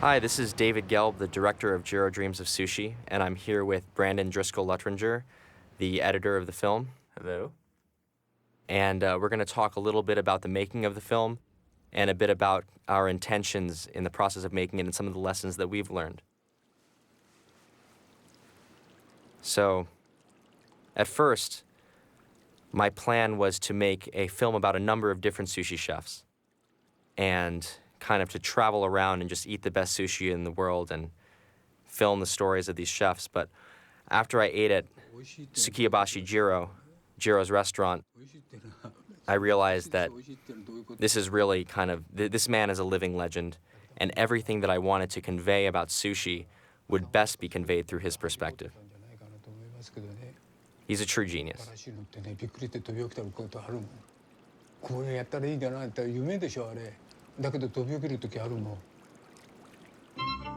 Hi, this is David Gelb, the director of Jiro Dreams of Sushi, and I'm here with Brandon Driscoll-Luttringer, the editor of the film. Hello. And we're going to talk a little bit about the making of the film and a bit about our intentions in the process of making it and some of the lessons that we've learned. So, at first, my plan was to make a film about a number of different sushi chefs and kind of to travel around and just eat the best sushi in the world and film the stories of these chefs. But after I ate at Sukiyabashi Jiro's restaurant, I realized that this is really kind of, this man is a living legend, and everything that I wanted to convey about sushi would best be conveyed through his perspective. He's a true genius.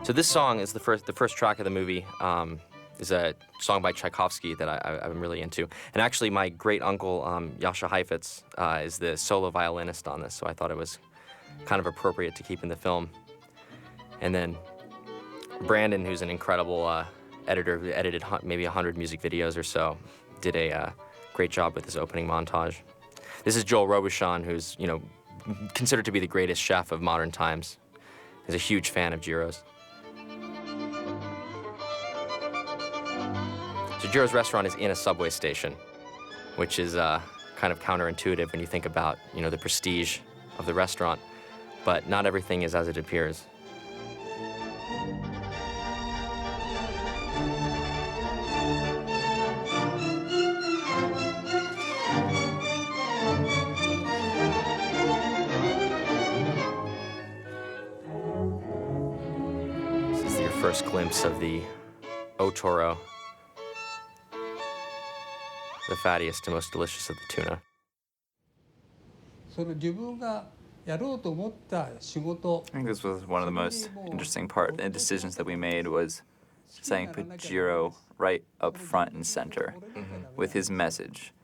So this song is the first track of the movie. Is a song by Tchaikovsky that I'm really into. And actually, my great uncle Jascha Heifetz is the solo violinist on this, so I thought it was kind of appropriate to keep in the film. And then Brandon, who's an incredible editor who edited maybe 100 music videos or so, did a great job with his opening montage. This is Joel Robuchon, who's, you know, considered to be the greatest chef of modern times. He's a huge fan of Jiro's. So Jiro's restaurant is in a subway station, which is kind of counterintuitive when you think about, you know, the prestige of the restaurant, but not everything is as it appears. This is your first glimpse of the Otoro, the fattiest and most delicious of the tuna. I think this was one of the most interesting decisions that we made was saying put Jiro right up front and center with his message.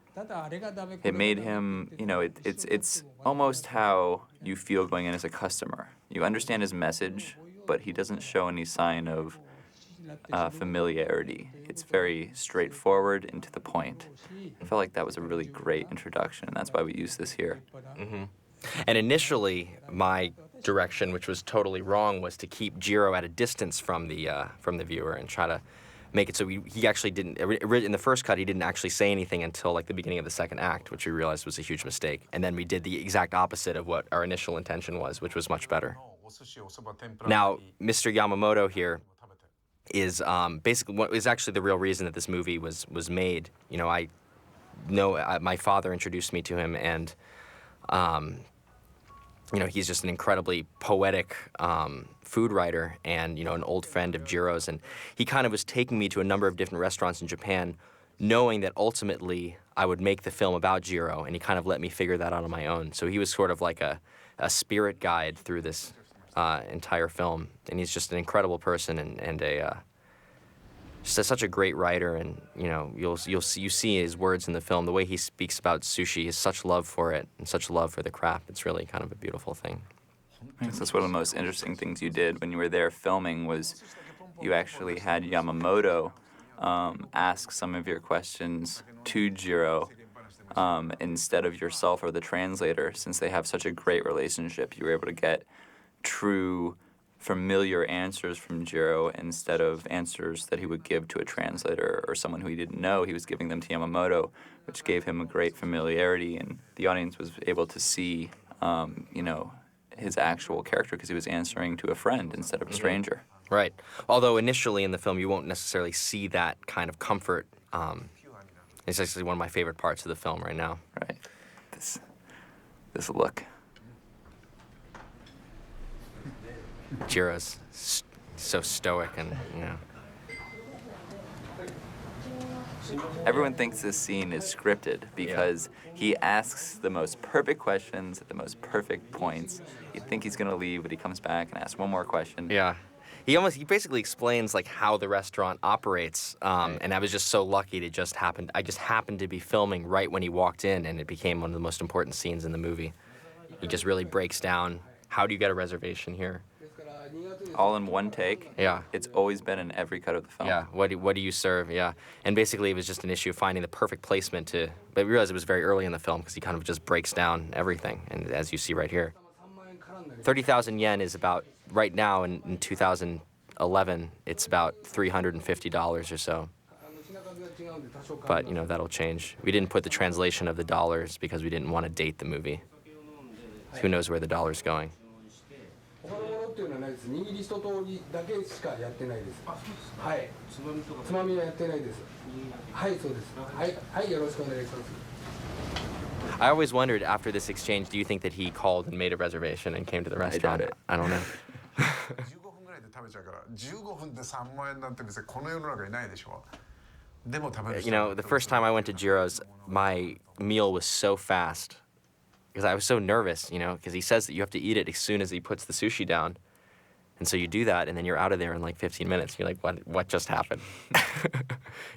It made him, you know, it's almost how you feel going in as a customer. You understand his message, but he doesn't show any sign of familiarity. It's very straightforward and to the point. I felt like that was a really great introduction, and that's why we use this here. Mm-hmm. And initially, my direction, which was totally wrong, was to keep Jiro at a distance from the viewer and try to make it so he actually didn't, in the first cut, he didn't actually say anything until like the beginning of the second act, which we realized was a huge mistake. And then we did the exact opposite of what our initial intention was, which was much better. Now, Mr. Yamamoto here is basically what is actually the real reason that this movie was made. You know, my father introduced me to him, and you know, he's just an incredibly poetic food writer and, you know, an old friend of Jiro's. And he kind of was taking me to a number of different restaurants in Japan, knowing that ultimately I would make the film about Jiro, and he kind of let me figure that out on my own. So he was sort of like a spirit guide through this entire film. And he's just an incredible person and just such a great writer. And, you know, you see his words in the film, the way he speaks about sushi, is such love for it and such love for the craft. It's really kind of a beautiful thing. So that's one of the most interesting things you did when you were there filming was you actually had Yamamoto ask some of your questions to Jiro instead of yourself or the translator. Since they have such a great relationship, you were able to get true familiar answers from Jiro instead of answers that he would give to a translator or someone who he didn't know. He was giving them to Yamamoto, which gave him a great familiarity, and the audience was able to see, you know, his actual character because he was answering to a friend instead of a stranger. Right. Although initially in the film you won't necessarily see that kind of comfort. It's actually one of my favorite parts of the film right now. Right. This look. Jiro's so stoic and, you know. Everyone thinks this scene is scripted because he asks the most perfect questions at the most perfect points. You think he's gonna leave, but he comes back and asks one more question. Yeah. He basically explains like how the restaurant operates, and I was just so lucky to I just happened to be filming right when he walked in, and it became one of the most important scenes in the movie. He just really breaks down, how do you get a reservation here? all in one take. Yeah. It's always been in every cut of the film. Yeah, what do you serve? Yeah. And basically it was just an issue of finding the perfect placement to, but we realized it was very early in the film because he kind of just breaks down everything, and as you see right here. 30,000 yen is about, right now in 2011, it's about $350 or so. But, you know, that'll change. We didn't put the translation of the dollars because we didn't want to date the movie. Who knows where the dollar's going. I always wondered after this exchange, do you think that he called and made a reservation and came to the restaurant? doubt it. I don't know. 15分ぐらいで食べちゃうから15分で3万円なんて別にこの世の中にないでしょ。でも食べる人 You know, the first time I went to Jiro's, my meal was so fast because I was so nervous, you know, because he says that you have to eat it as soon as he puts the sushi down. And so you do that, and then you're out of there in like 15 minutes. You're like, what just happened?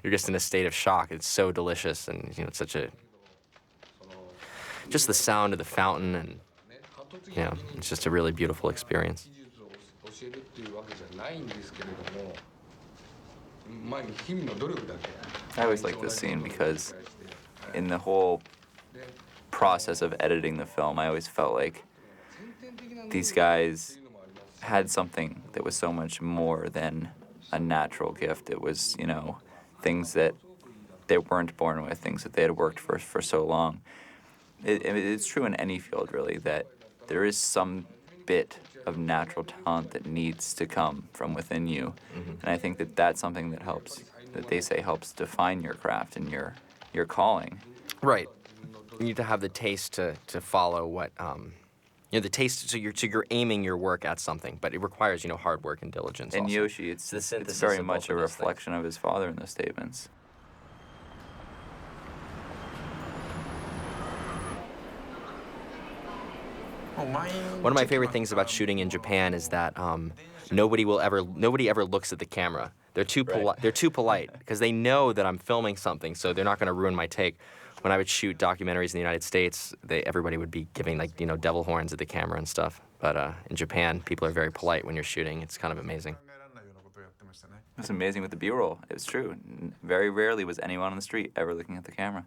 You're just in a state of shock. It's so delicious, and you know, it's such a, just the sound of the fountain, and you know, it's just a really beautiful experience. I always like this scene because in the whole process of editing the film, I always felt like these guys had something that was so much more than a natural gift. It was, you know, things that they weren't born with, things that they had worked for so long. It's true in any field, really, that there is some bit of natural talent that needs to come from within you. And I think that that's something that helps, that they say helps define your craft and your calling. Right. You need to have the taste to follow what, you know, the taste, so you're aiming your work at something, but it requires, you know, hard work and diligence And also. Yoshi, It's the it's synthesis very of much both a of those things. reflection of his father in those statements. One of my favorite things about shooting in Japan is that nobody ever looks at the camera. They're too Right. They're too polite because they know that I'm filming something, so they're not going to ruin my take. When I would shoot documentaries in the United States, everybody would be giving, like, you know, devil horns at the camera and stuff. But in Japan, people are very polite when you're shooting. It's kind of amazing. It's amazing with the B-roll. It's true. Very rarely was anyone on the street ever looking at the camera.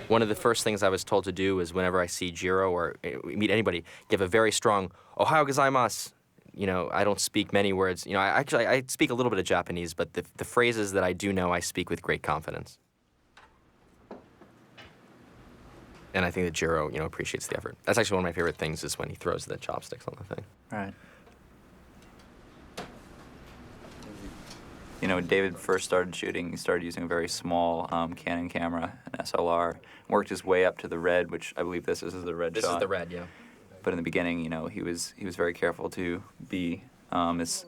One of the first things I was told to do is whenever I see Jiro or meet anybody, give a very strong "Ohayou gozaimasu." You know, I don't speak many words. You know, I speak a little bit of Japanese, but the phrases that I do know, I speak with great confidence. And I think that Jiro, you know, appreciates the effort. That's actually one of my favorite things is when he throws the chopsticks on the thing. Right. You know, when David first started shooting, he started using a very small Canon camera, an SLR, worked his way up to the red, which I believe this is the red This shot. is the red, yeah. But in the beginning, you know, he was very careful to be as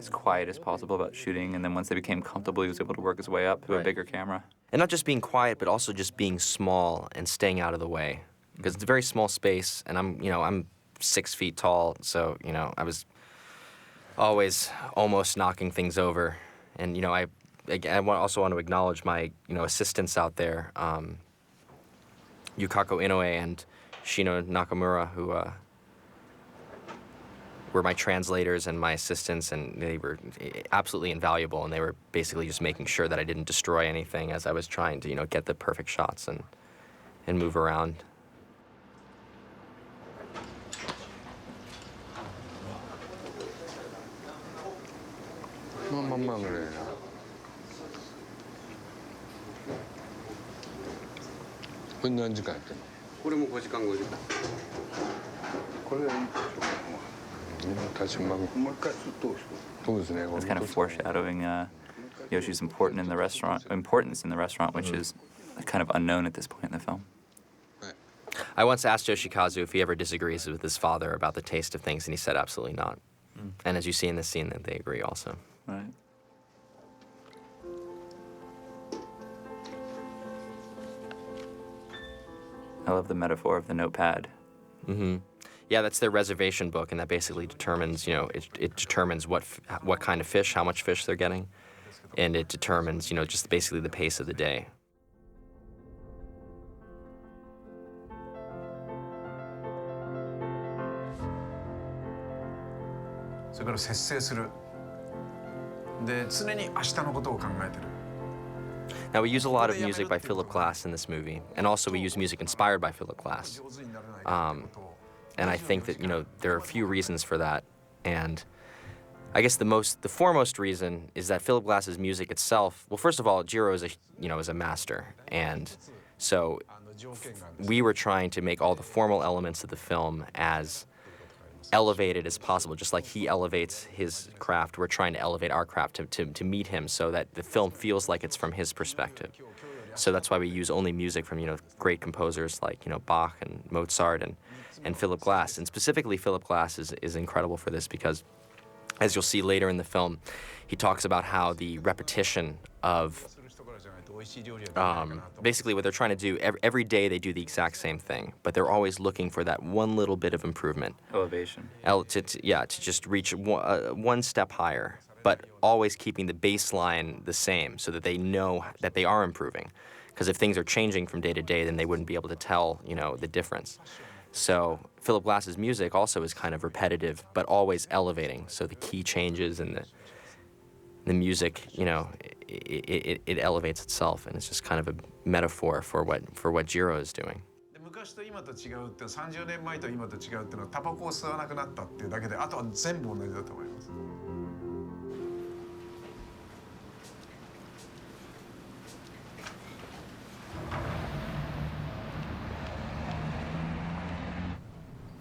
quiet as possible about shooting, and then once they became comfortable, he was able to work his way up to a Right. bigger camera. And not just being quiet, but also just being small and staying out of the way. Because it's a very small space, and I'm 6 feet tall, so, you know, I was always almost knocking things over. And, you know, I also want to acknowledge my, you know, assistants out there, Yukako Inoue and Shino Nakamura, who were my translators and my assistants, and they were absolutely invaluable, and they were basically just making sure that I didn't destroy anything as I was trying to, you know, get the perfect shots and move around. It's kind of foreshadowing Yoshi's importance in the restaurant, which is kind of unknown at this point in the film. I once asked Yoshikazu if he ever disagrees with his father about the taste of things, and he said absolutely not. And as you see in this scene, that they agree also. Right. I love the metaphor of the notepad. Yeah, that's their reservation book, and that basically determines, you know, it determines what kind of fish, how much fish they're getting, and it determines, you know, just basically the pace of the day. それから節制するで常に明日のことを考えてる Now, we use a lot of music by Philip Glass in this movie, and also we use music inspired by Philip Glass. And I think that, there are a few reasons for that. And I guess the foremost reason is that Philip Glass's music itself, well, first of all, Jiro is a master. And so we were trying to make all the formal elements of the film as elevated as possible. Just like he elevates his craft, we're trying to elevate our craft to meet him so that the film feels like it's from his perspective. So that's why we use only music from, great composers like, Bach and Mozart and Philip Glass. And specifically, Philip Glass is incredible for this because, as you'll see later in the film, he talks about how the repetition of basically what they're trying to do, every day they do the exact same thing, but they're always looking for that one little bit of improvement. Elevation. To just reach one step higher, but always keeping the baseline the same so that they know that they are improving. Because if things are changing from day to day, then they wouldn't be able to tell, the difference. So Philip Glass's music also is kind of repetitive, but always elevating. So the key changes and the music, it elevates itself, and it's just kind of a metaphor for what Jiro is doing. 昔と今と違うって30年前と今と違うっていうのはタバコを吸わなくなったっていうだけであとは全部同じだと思います。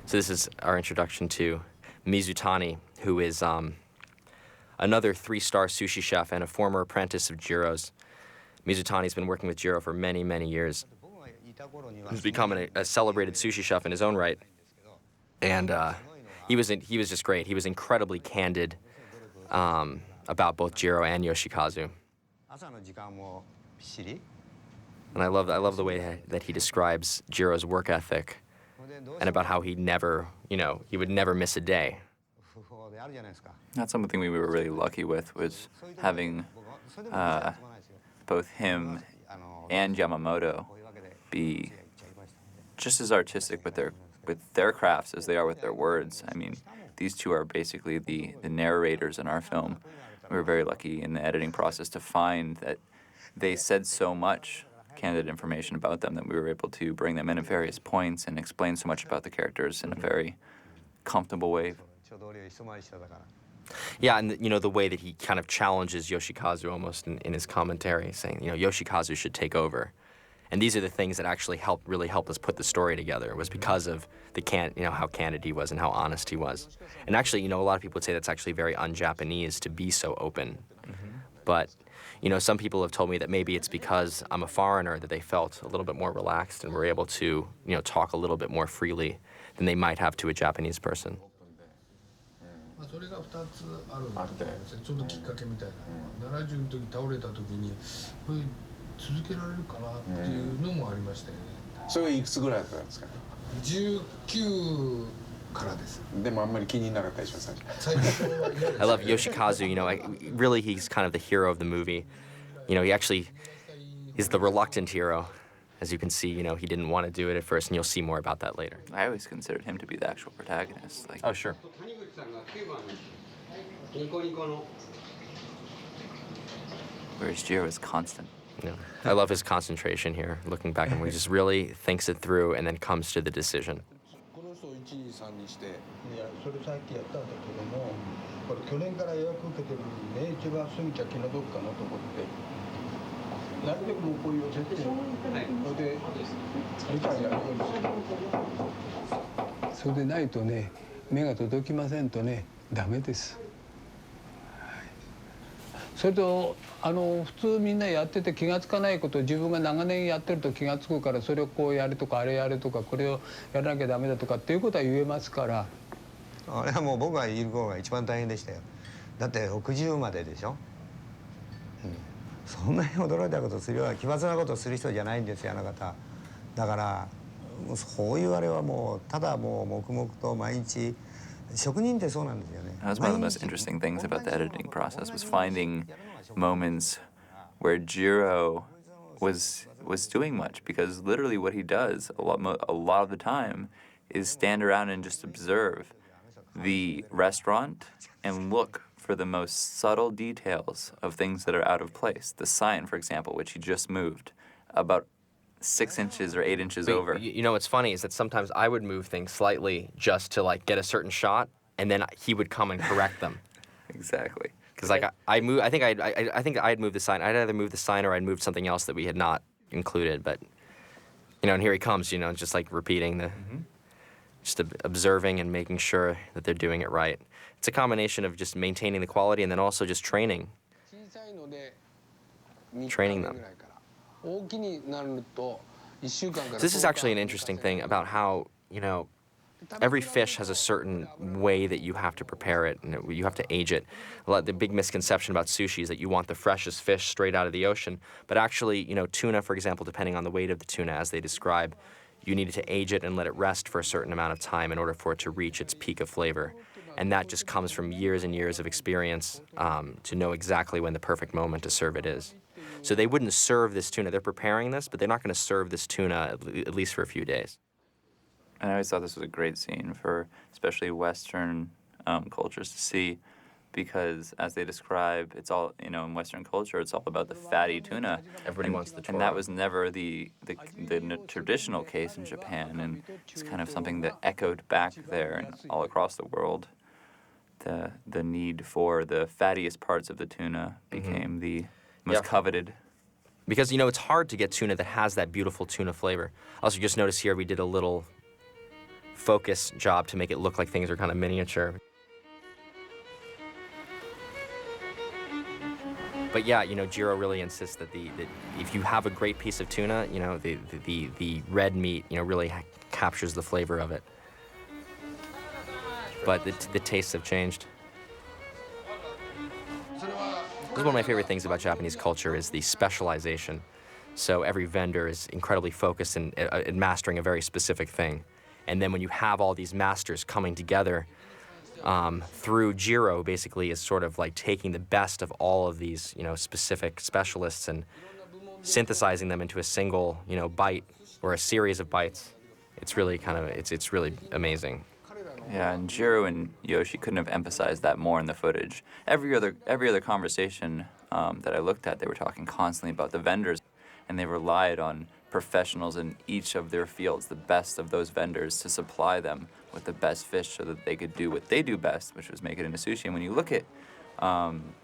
So this is our introduction to Mizutani, who is another 3-star sushi chef and a former apprentice of Jiro's. Mizutani's been working with Jiro for many, many years. He's become a celebrated sushi chef in his own right. And he was just great. He was incredibly candid about both Jiro and Yoshikazu. And I love the way that he describes Jiro's work ethic and about how he would never miss a day. That's something we were really lucky with, was having both him and Yamamoto be just as artistic with their crafts as they are with their words. I mean, these two are basically the narrators in our film. We were very lucky in the editing process to find that they said so much candid information about them that we were able to bring them in at various points and explain so much about the characters in a very comfortable way. Yeah, and the way that he kind of challenges Yoshikazu almost in his commentary, saying, Yoshikazu should take over. And these are the things that actually really helped us put the story together. It was because of how candid he was and how honest he was. And actually, a lot of people would say that's actually very un-Japanese to be so open. Mm-hmm. But, some people have told me that maybe it's because I'm a foreigner that they felt a little bit more relaxed and were able to, talk a little bit more freely than they might have to a Japanese person. それが2つあるんですね。ちょうどきっかけみたいなのは70の時倒れた時にこれ続けられるかなっていうのもありましたよね。それはいくつぐらいだったんですか。19からです。でもあんまり気にならなかったでしょ最初。I love Yoshikazu. Really he's kind of the hero of the movie. He actually is the reluctant hero. As you can see, he didn't want to do it at first, and you'll see more about that later. I always considered him to be the actual protagonist. Oh, sure. Whereas Jiro is constant. Yeah. I love his concentration here, looking back, and he just really thinks it through and then comes to the decision. いやそれさっきやったんだけども、これ去年から予約受けてるのにね、一番過ぎちゃ気の毒かなと思って。なるべくもうこういう設定で理解やるようにする。それでないとね、目が届きませんとね、ダメです。それと普通みんなやってて気が付かないことを自分が長年やってると気が付くから、それをこうやるとかあれやるとかこれをやらなきゃダメだとかっていうことは言えますから。あれはもう僕がいる方が一番大変でしたよ。だって60まででしょ。そんなに驚いたことするような奇抜なことをする人じゃないんですよあの方。だからそういうあれはもうただもう黙々と毎日。職人ってそうなんですよね。That was one of the most interesting things about the editing process, was finding moments where Jiro was doing much, because literally what he does a lot of the time is stand around and just observe. the restaurant and look for the most subtle details of things that are out of place. The sign, for example, which he just moved about 6 inches or 8 inches But over. you know what's funny is that sometimes I would move things slightly just to like get a certain shot, and then he would come and correct them. Exactly. Because like I think I'd moved the sign. I'd either moved the sign or I'd moved something else that we had not included. But you know, and here he comes. You know, just like repeating just observing and making sure that they're doing it right. It's a combination of just maintaining the quality and then also just training them. So this is actually an interesting thing about how, you know, every fish has a certain way that you have to prepare it and you have to age it. The big misconception about sushi is that you want the freshest fish straight out of the ocean. But actually, you know, tuna, for example, depending on the weight of the tuna, as they describe, you needed to age it and let it rest for a certain amount of time in order for it to reach its peak of flavor. And that just comes from years and years of experience to know exactly when the perfect moment to serve it is. So they wouldn't serve this tuna. They're preparing this, but they're not going to serve this tuna at least for a few days. And I always thought this was a great scene for especially Western cultures to see, because as they describe, it's all, you know, in Western culture, it's all about the fatty tuna. Everybody wants the And that was never the traditional case in Japan, and it's kind of something that echoed back there and all across the world. The need for the fattiest parts of the tuna became the most coveted. Because, you know, it's hard to get tuna that has that beautiful tuna flavor. Also, just notice here we did a little focus job to make it look like things are kind of miniature. But yeah, you know, Jiro really insists that that if you have a great piece of tuna, you know, the red meat, you know, really captures the flavor of it. But the tastes have changed. This is one of my favorite things about Japanese culture is the specialization. So every vendor is incredibly focused in mastering a very specific thing. And then when you have all these masters coming together through Jiro, basically is sort of like taking the best of all of these, you know, specific specialists and synthesizing them into a single, you know, bite or a series of bites. It's really kind of, it's really amazing. Yeah, and Jiro and Yoshi couldn't have emphasized that more in the footage. Every other conversation that I looked at, they were talking constantly about the vendors, and they relied on professionals in each of their fields, the best of those vendors, to supply them with the best fish so that they could do what they do best, which was make it into sushi. And when you look at,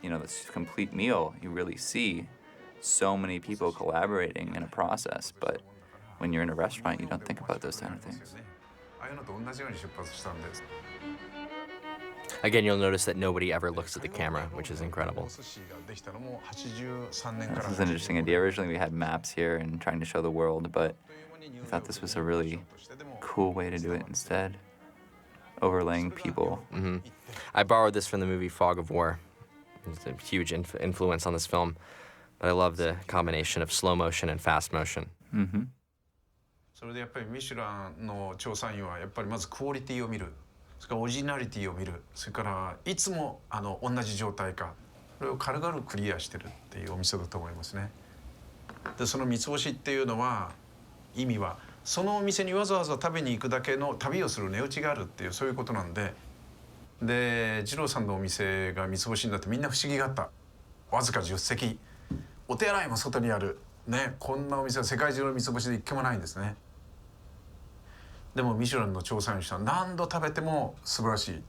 you know, this complete meal, you really see so many people collaborating in a process. But when you're in a restaurant, you don't think about those kind of things. Again, you'll notice that nobody ever looks at the camera, which is incredible. This is an interesting idea. Originally, we had maps here and trying to show the world, but I thought this was a really cool way to do it instead. Overlaying people. I borrowed this from the movie Fog of War. It's a huge influence on this film, but I love the combination of slow motion and fast motion. それでやっぱりミシュランの調査員はやっぱりまずクオリティを見る、それからオリジナリティを見る、それからいつも同じ状態か、これを軽々クリアしてるっていうお店だと思いますね。でその三つ星っていうのは意味はそのお店にわざわざ食べに行くだけの旅をする値打ちがあるっていうそういうことなんで、で二郎さんのお店が三つ星になってみんな不思議があった。わずか10席、お手洗いも外にあるね、こんなお店は世界中の三つ星で一軒もないんですね。でもミシュランの調査員の人は何度食べても素晴らしい、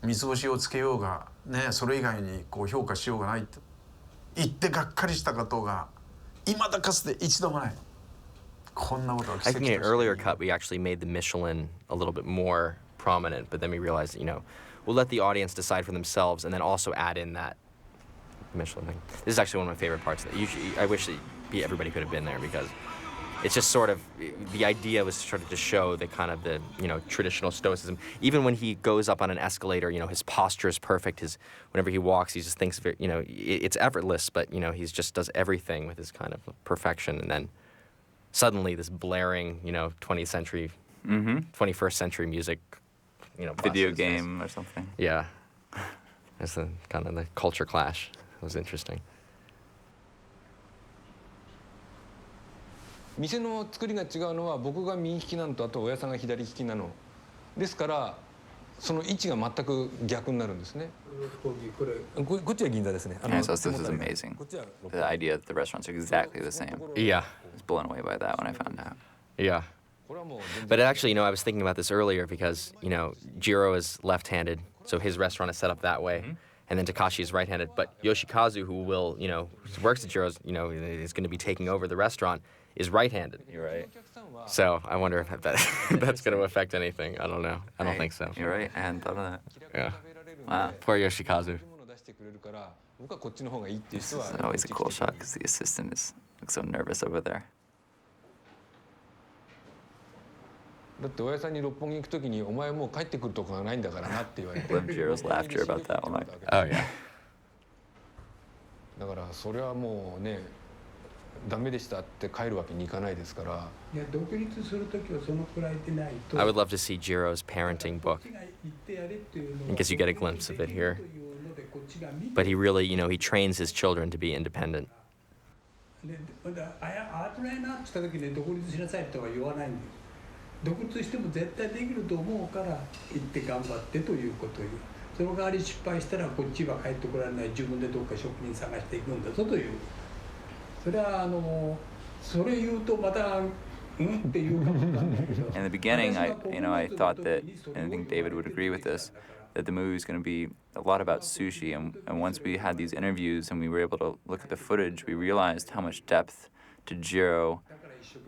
三つ星をつけようがね、それ以外にこう評価しようがないって言ってがっかりしたことが未だかつて一度もない。こんなことは奇跡 I think in an earlier cut we actually made the Michelin a little bit more prominent, but then we realized that, you know, we'll let the audience decide for themselves and then also add in that Michelin thing. This is actually one of my favorite parts of it. Usually, I wish that everybody could have been there because it's just sort of, the idea was sort of to show the kind of the, you know, traditional stoicism. Even when he goes up on an escalator, you know, his posture is perfect. Whenever he walks, he just thinks, you know, it's effortless, but, you know, he just does everything with his kind of perfection. And then suddenly this blaring, you know, 20th century, 21st century music, you know, Video game or something. Yeah. It's the kind of the culture clash. It was interesting. 店の作りが違うのは僕が右利きなのとあと親さんが左利きなのですからその位置が全く逆になるんですね。こっちは銀座ですね。Yeah, so this is amazing. The idea that the restaurants are exactly the same. Yeah. I was blown away by that when I found out. Yeah. But actually, I was thinking about this earlier because, Jiro is left-handed, so his restaurant is set up that way. And then Takashi is right-handed. But Yoshikazu, who works at Jiro's, is going to be taking over the restaurant, is right-handed. You're right. So I wonder if that's going to affect anything. I don't know. I don't think so. You're right. I hadn't thought of that. Yeah. Wow. Poor Yoshikazu. This is always a cool shot because the assistant looks so nervous over there. だって親さんに六本木行くときにお前もう帰ってくるとこがないんだからなって言われて。Love Jiro's laughter about that one. Oh, yeah. だからそれはもうね、ダメでしたって帰るわけにいかないですから。いや独立するときはそのくらいでないと。I would love to see Jiro's parenting book. I guess you get a glimpse of it here. But he really, he trains his children to be independent. で、アートライナーって言ったときに独立しなさいとは言わないんだよ。独立しても絶対できると思うから行って頑張ってということを言う。その代わり失敗したらこっちは帰ってこられない、自分でどっか職人探していくんだぞという。それはそれ言うとまたっていうかもわかんないけど。 In the beginning, I thought that, and I think David would agree with this, that the movie was going to be a lot about sushi. And once we had these interviews and we were able to look at the footage, we realized how much depth to Jiro,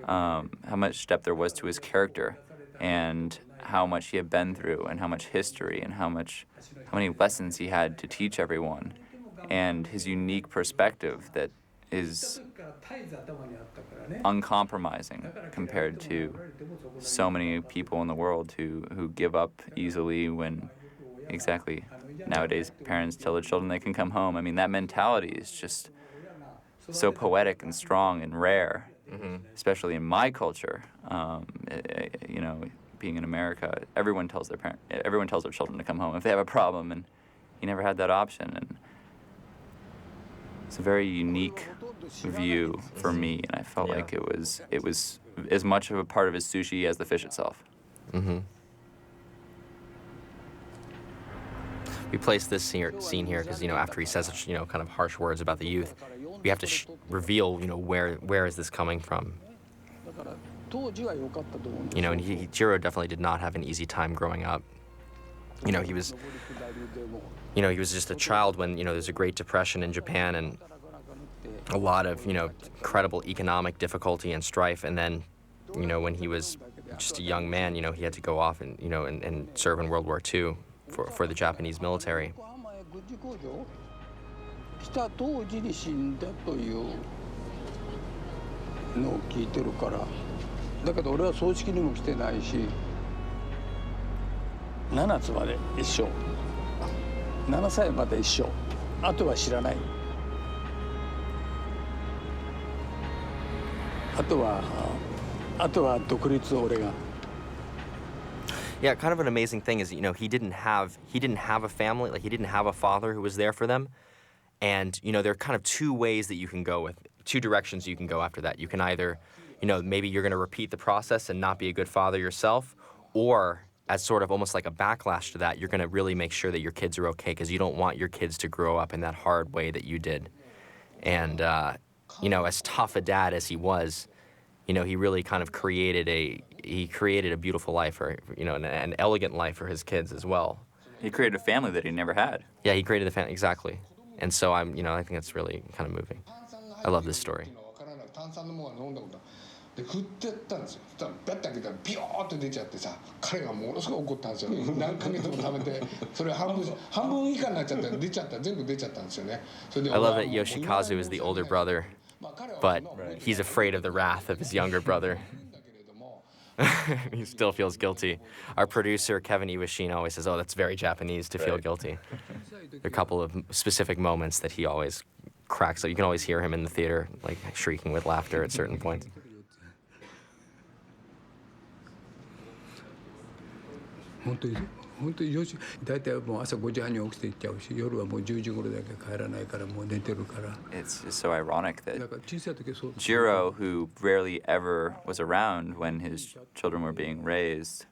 how much depth there was to his character, and how much he had been through, and how much history, and how many lessons he had to teach everyone, and his unique perspective that is uncompromising compared to so many people in the world who give up easily when exactly nowadays parents tell their children they can come home. I mean, that mentality is just so poetic and strong and rare, especially in my culture. Being in America, everyone tells their children to come home if they have a problem, and he never had that option. And it's a very unique view for me, and I felt like it was as much of a part of his sushi as the fish itself. We placed this scene here because, after he says such, kind of harsh words about the youth, we have to reveal, where is this coming from? And Jiro definitely did not have an easy time growing up. He was just a child when, there's a Great Depression in Japan and a lot of, incredible economic difficulty and strife. And then, when he was just a young man, he had to go off and, and serve in World War II for the Japanese military. 来た当時に死んだというのを聞いてるから、だけど俺は葬式にも来てないし、7つまで一緒、7歳まで一緒、あとは知らない。あとは独立を俺が。Yeah, kind of an amazing thing is, he didn't have a family, like he didn't have a father who was there for them. And, there are kind of two ways that you can go with, two directions you can go after that. You can either, maybe you're going to repeat the process and not be a good father yourself, or as sort of almost like a backlash to that, you're going to really make sure that your kids are okay because you don't want your kids to grow up in that hard way that you did. And, as tough a dad as he was, he really kind of created a beautiful life for, an elegant life for his kids as well. He created a family that he never had. Yeah, he created a family, exactly. And so I think it's really kind of moving. I love this story. で振ってやったんですよ。そしたらペッて開けたらビヨーって出ちゃってさ、彼がものすごい怒ったんですよ。何ヶ月も食べて、それ半分以下になっちゃって出ちゃった、全部出ちゃったんですよね。それで I love that Yoshikazu is the older brother, but he's afraid of the wrath of his younger brother. He still feels guilty. Our producer, Kevin Iwashina, always says, oh, that's very Japanese to feel guilty. There are a couple of specific moments that he always cracks. So you can always hear him in the theater, like shrieking with laughter at certain points. 本当に大体もう朝5時半に起きて行っちゃうし、夜はもう10時頃だけ帰らないからもう寝てるから。 It's just so ironic that だから小さい時はそう。 Jiro, who rarely ever was around when his children were being raised,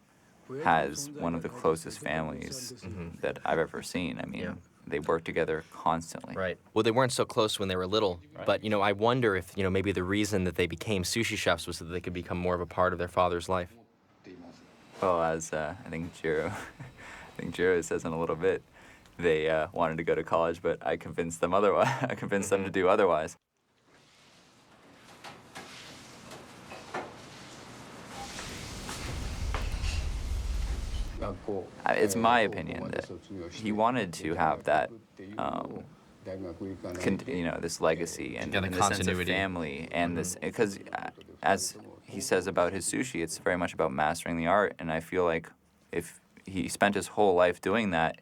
has one of the closest families that I've ever seen. I mean, Yeah. they work together constantly. Right. Well, they weren't so close when they were little, but, I wonder if, maybe the reason that they became sushi chefs was so that they could become more of a part of their father's life. Well, as I think Jiro, says in a little bit, they wanted to go to college, but I convinced them otherwise. I convinced them to do otherwise. It's my opinion that he wanted to have that, this legacy and Yeah, the the sense of continuity. family and this, because as he says about his sushi, it's very much about mastering the art. And I feel like if he spent his whole life doing that,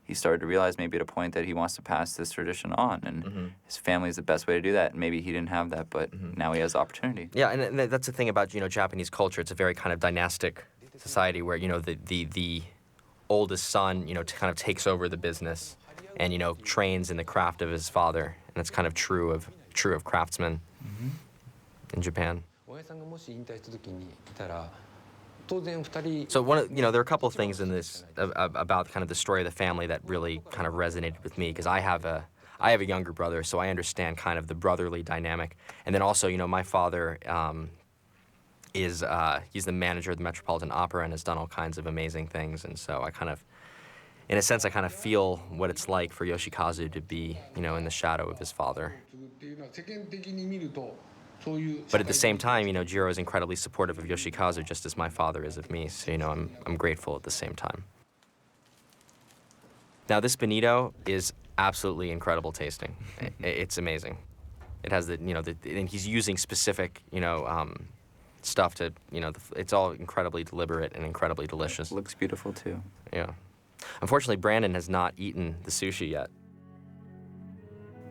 he started to realize maybe at a point that he wants to pass this tradition on, and his family is the best way to do that. And maybe he didn't have that, but now he has opportunity. Yeah, and that's the thing about, Japanese culture. It's a very kind of dynastic society where, the oldest son, kind of takes over the business and, trains in the craft of his father. And it's kind of true of craftsmen in Japan. So there are a couple of things in this about kind of the story of the family that really kind of resonated with me, because I have a younger brother, so I understand kind of the brotherly dynamic. And then also, my father he's the manager of the Metropolitan Opera and has done all kinds of amazing things. And so I kind of, in a sense, I kind of feel what it's like for Yoshikazu to be, in the shadow of his father. But at the same time, Jiro is incredibly supportive of Yoshikazu, just as my father is of me. So, I'm grateful at the same time. Now, this bonito is absolutely incredible tasting. It's amazing. It has and he's using specific, stuff to, it's all incredibly deliberate and incredibly delicious. It looks beautiful too. Yeah. Unfortunately, Brandon has not eaten the sushi yet.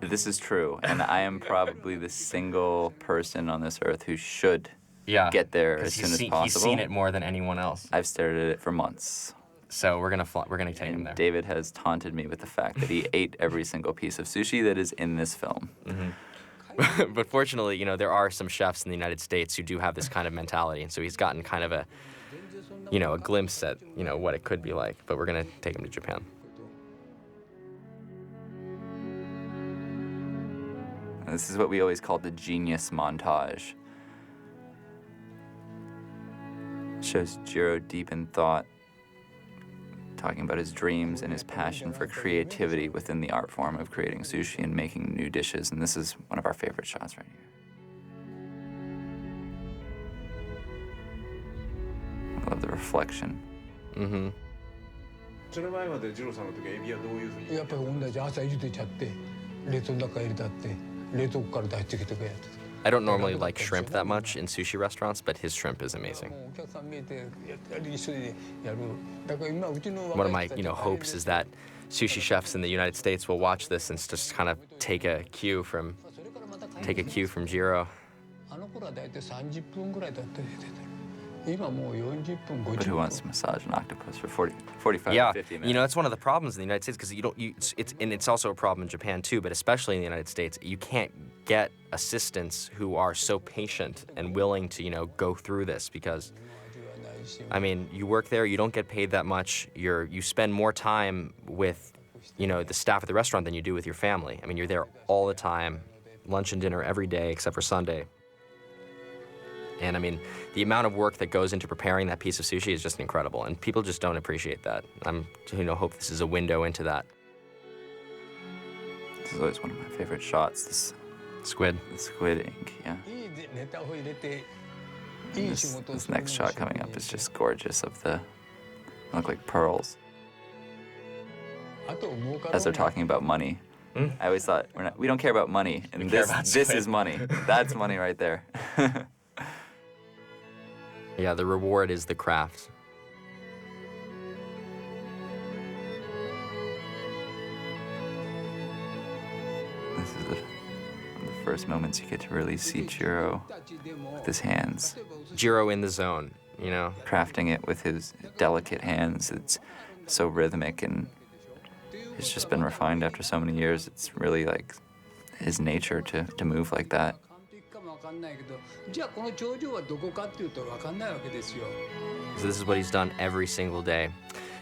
This is true, and I am probably the single person on this earth who should get there as soon as possible. He's seen it more than anyone else. I've stared at it for months. So we're gonna take him there. David has taunted me with the fact that he ate every single piece of sushi that is in this film. But fortunately, there are some chefs in the United States who do have this kind of mentality, and so he's gotten kind of a glimpse at, what it could be like. But we're gonna take him to Japan. This is what we always call the genius montage. It shows Jiro deep in thought, talking about his dreams and his passion for creativity within the art form of creating sushi and making new dishes. And this is one of our favorite shots right here. I love the reflection. その前までジローさんの時エビはどういうふうにやっぱり同じ朝茹でちゃって冷凍の中入れたって冷凍庫から出してきてくれやつ。 I don't normally like shrimp that much in sushi restaurants, but his shrimp is amazing. お客さん見えてやり一緒にやる。だから今うちの One of my, hopes is that sushi chefs in the United States will watch this and just kind of take a cue from Jiro. あの頃は大体30分ぐらいだったり出てる。今もう40分 But who 50 wants to massage an octopus for 45 Yeah, to 50 minutes? that's one of the problems in the United States, because it's also a problem in Japan too, but especially in the United States, you can't get assistants who are so patient and willing to, go through this, because I mean, you work there, you don't get paid that much, you spend more time with, the staff at the restaurant than you do with your family. I mean, you're there all the time, lunch and dinner every day except for Sunday. And I mean, the amount of work that goes into preparing that piece of sushi is just incredible, and people just don't appreciate that. I'm, hope this is a window into that. This is always one of my favorite shots. This Squid. the squid ink, yeah. いいネタを入れていい仕 This, 事を this するのも next shot coming up is just gorgeous. Of the look like pearls あと儲かろう as they're talking about money. I always thought we don't care about money, and care this about this squid. is money. That's money right there. Yeah, the reward is the craft. This is one of the first moments you get to really see Jiro with his hands, Jiro in the zone, crafting it with his delicate hands. It's so rhythmic, and it's just been refined after so many years. It's really like his nature to move like that. かんないけど、じゃあこの頂上はどこかっていうと分かんないわけですよ。 So this is what he's done every single day.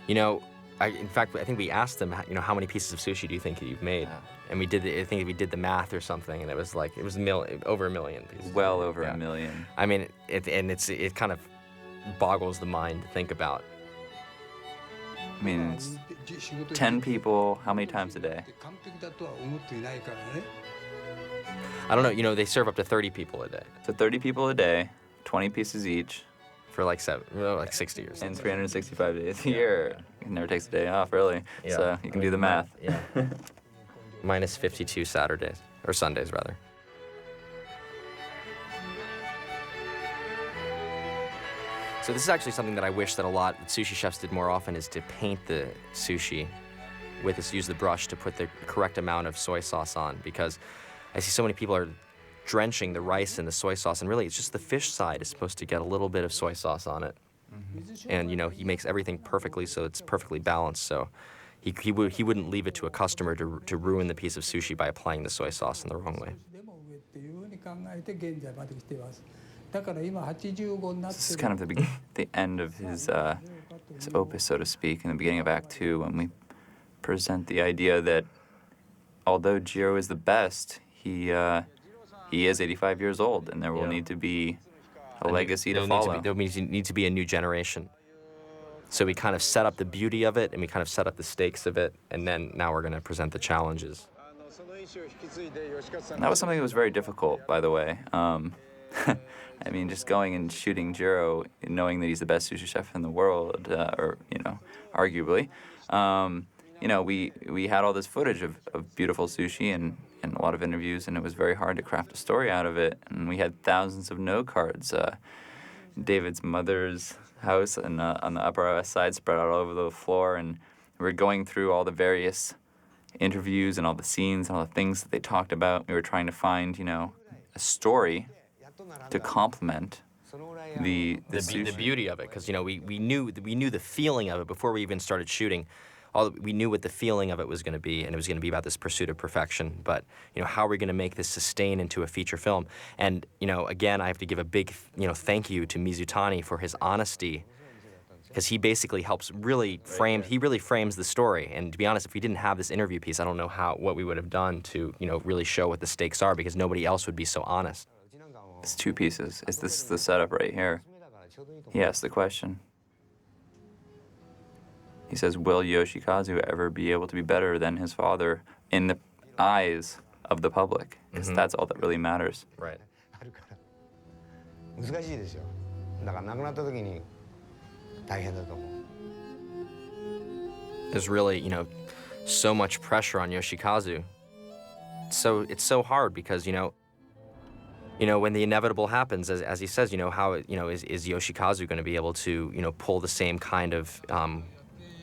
You know, in fact, I think we asked him, you know, how many pieces of sushi do you think you've made? And we did, I think we did the math or something, and it was like, it was over a million pieces. Well over Yeah. a million. I mean, it kind of boggles the mind to think about. I mean, it's 10 people, how many times a day? 完璧だとは思っていないからね。 I don't know, you know, they serve up to 30 people a day So 30 people a day, 20 pieces each, for like 60 years. and 365 days a year. He never takes a day off, really. Yeah. So you can do the math. Yeah. Minus 52 Saturdays, or Sundays, rather. So this is actually something that I wish that a lot of sushi chefs did more often, is to paint the sushi with this, use the brush to put the correct amount of soy sauce on, because I see so many people are drenching the rice in the soy sauce, and really it's just the fish side is supposed to get a little bit of soy sauce on it. And, you know, he makes everything perfectly so it's perfectly balanced, so he wouldn't leave it to a customer to ruin the piece of sushi by applying the soy sauce in the wrong way. でも上っていうふうに考えて現在まで来ています。だから今85になって This is kind of the end of his opus, so to speak, in the beginning of Act 2, when we present the idea that although Jiro is the best, he is 85 years old, and there will need to be a legacy to follow. There needs to be a new generation. So we kind of set up the beauty of it, and we kind of set up the stakes of it, and then now we're going to present the challenges. That was something that was very difficult, by the way. I mean, just going and shooting Jiro, knowing that he's the best sushi chef in the world, or, you know, arguably. You know, we had all this footage of beautiful sushi and a lot of interviews, and it was very hard to craft a story out of it. And we had thousands of note cards. David's mother's house on the Upper West Side spread out all over the floor, and we were going through all the various interviews and all the scenes and all the things that they talked about. We were trying to find, you know, a story to complement the sushi. beauty of it, because, you know, we knew the feeling of it before we even started shooting. We knew what the feeling of it was going to be, and it was going to be about this pursuit of perfection. But, you know, how are we going to make this sustain into a feature film? And, you know, again, I have to give a big, you know, thank you to Mizutani for his honesty, because he basically helps really frames the story. And to be honest, if we didn't have this interview piece, I don't know what we would have done to, you know, really show what the stakes are, because nobody else would be so honest. It's two pieces. This is the setup right here. He asked the question. He says, will Yoshikazu ever be able to be better than his father in the eyes of the public? Because that's all that really matters. Right. 難しいですよ。だから亡くなった時に大変だと思う。 There's really, you know, so much pressure on Yoshikazu. So it's so hard because, you know, when the inevitable happens, as he says, you know, how, you know, is Yoshikazu going to be able to, you know, pull the same kind of,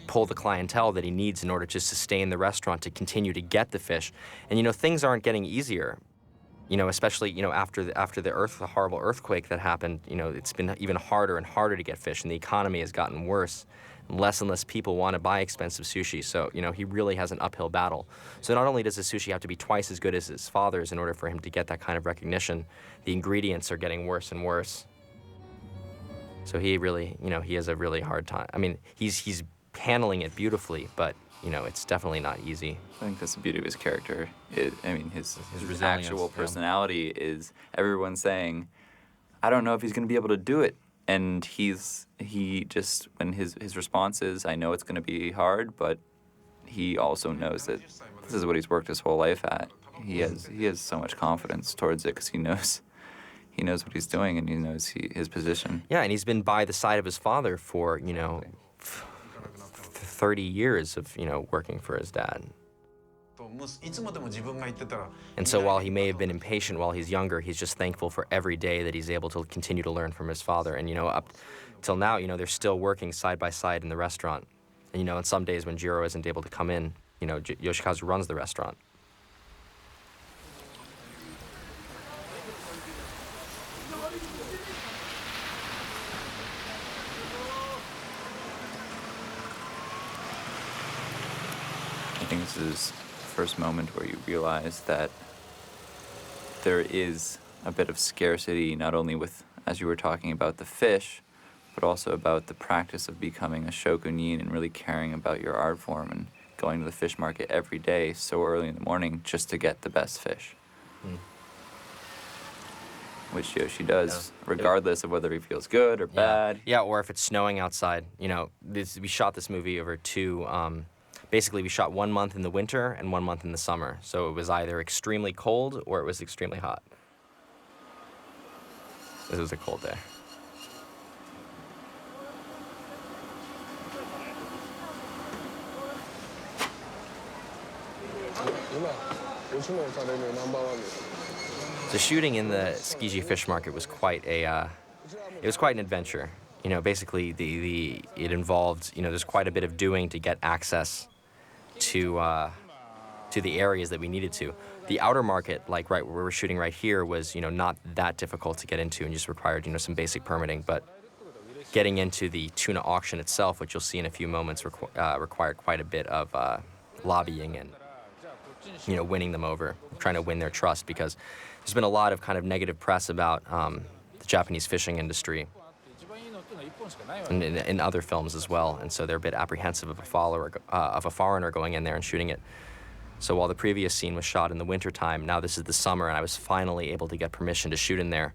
pull the clientele that he needs in order to sustain the restaurant, to continue to get the fish? And, you know, things aren't getting easier, you know, especially, you know, after the horrible earthquake that happened. You know, it's been even harder and harder to get fish, and the economy has gotten worse. Less and less people want to buy expensive sushi, so, you know, he really has an uphill battle. So not only does the sushi have to be twice as good as his father's in order for him to get that kind of recognition, the ingredients are getting worse and worse. So he really, you know, he has a really hard time. I mean, he's handling it beautifully, but, you know, it's definitely not easy. I think that's the beauty of his character. I mean, his resilience, actual yeah. personality is everyone saying, I don't know if he's going to be able to do it. And he just, when his response is, I know it's going to be hard, but he also knows that this is what he's worked his whole life at. He has so much confidence towards it because he knows what he's doing, and he knows his position. Yeah, and he's been by the side of his father for, you know, 30 years of, you know, working for his dad. And so while he may have been impatient while he's younger, he's just thankful for every day that he's able to continue to learn from his father. And, you know, up till now, you know, they're still working side by side in the restaurant. And, you know, on some days when Jiro isn't able to come in, you know, Yoshikazu runs the restaurant. I think this is the first moment where you realize that there is a bit of scarcity, not only with, as you were talking about, the fish, but also about the practice of becoming a shokunin and really caring about your art form and going to the fish market every day so early in the morning just to get the best fish. Which Yoshi does, regardless of whether he feels good or bad. Yeah, or if it's snowing outside. We shot this movie over basically we shot 1 month in the winter and 1 month in the summer. So it was either extremely cold or it was extremely hot. This was a cold day. So shooting in the Tsukiji fish market was quite an adventure. Basically it involved, there's quite a bit of doing to get access to the areas that we needed to. The outer market, like right where we're shooting right here, was, not that difficult to get into and just required, some basic permitting. But getting into the tuna auction itself, which you'll see in a few moments, required quite a bit of lobbying and, winning them over, trying to win their trust, because there's been a lot of kind of negative press about the Japanese fishing industry and in other films as well, and so they're a bit apprehensive of a foreigner going in there and shooting it. So while the previous scene was shot in the wintertime, now this is the summer, and I was finally able to get permission to shoot in there.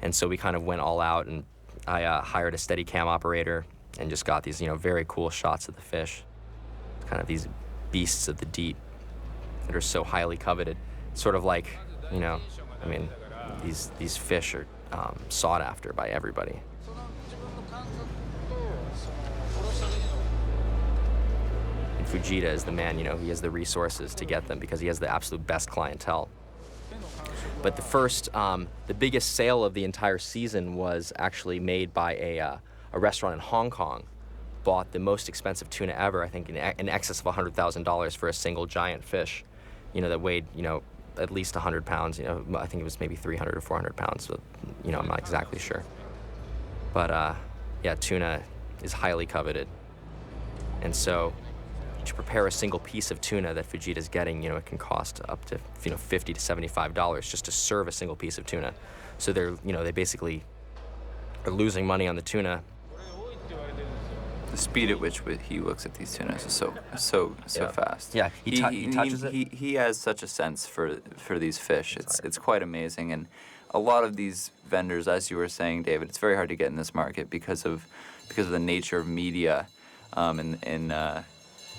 And so we kind of went all out, and I hired a Steadicam operator and just got these, very cool shots of the fish. Kind of these beasts of the deep that are so highly coveted. Sort of like, these fish are sought after by everybody. And Fujita is the man, he has the resources to get them because he has the absolute best clientele. But the biggest sale of the entire season was actually made by a restaurant in Hong Kong. Bought the most expensive tuna ever, I think in excess of $100,000 for a single giant fish, that weighed, at least 100 pounds. I think it was maybe 300 or 400 pounds, so, I'm not exactly sure. But, tuna is highly coveted. And so to prepare a single piece of tuna that Fujita's getting, it can cost up to, $50 to $75 just to serve a single piece of tuna. So they basically are losing money on the tuna. The speed at which he looks at these tunas is so fast. Yeah, he touches it. He has such a sense for these fish. It's quite amazing. And a lot of these vendors, as you were saying, David, it's very hard to get in this market because of the nature of media,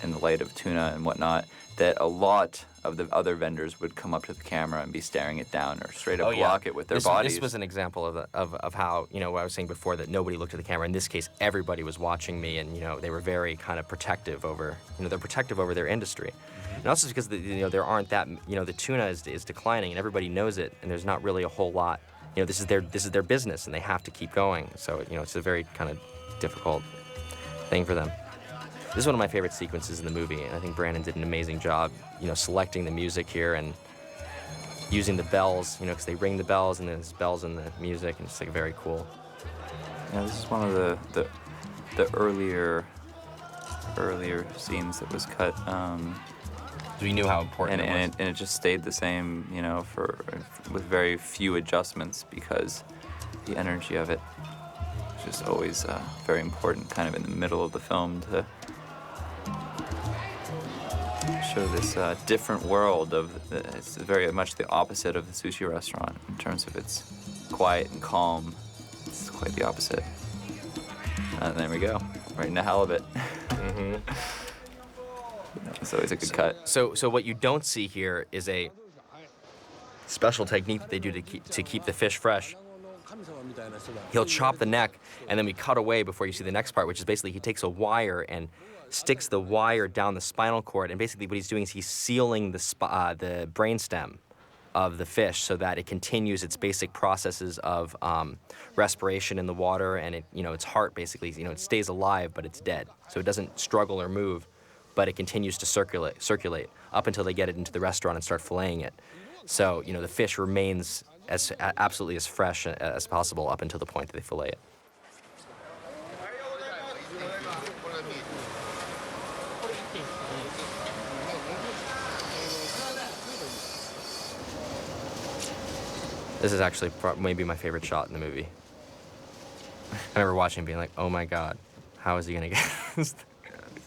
in the light of tuna and whatnot. That a lot of the other vendors would come up to the camera and be staring it down or straight up block it with their bodies. This was an example of how, what I was saying before, that nobody looked at the camera. In this case, everybody was watching me, and, they were very kind of protective over, they're protective over their industry. And also because, there aren't that, the tuna is declining, and everybody knows it, and there's not really a whole lot. This is their business, and they have to keep going. So, it's a very kind of difficult thing for them. This is one of my favorite sequences in the movie, and I think Brandon did an amazing job, selecting the music here and using the bells, because they ring the bells, and then there's bells in the music, and it's like very cool. Yeah, this is one of the earlier scenes that was cut. We knew how important it was. And it just stayed the same, with very few adjustments, because the energy of it is just always very important, kind of in the middle of the film, to show this different world it's very much the opposite of the sushi restaurant in terms of its quiet and calm. It's quite the opposite. There we go, right into halibut. Mm-hmm. It's always a good cut. So what you don't see here is a special technique that they do to keep the fish fresh. He'll chop the neck, and then we cut away before you see the next part, which is basically he takes a wire and sticks the wire down the spinal cord, and basically what he's doing is he's sealing the brainstem of the fish so that it continues its basic processes of respiration in the water, and its heart basically, it stays alive, but it's dead. So it doesn't struggle or move, but it continues to circulate up until they get it into the restaurant and start filleting it. So, the fish remains absolutely as fresh as possible up until the point that they fillet it. This is actually maybe my favorite shot in the movie. I remember watching and being like, oh my god, how is he gonna get this?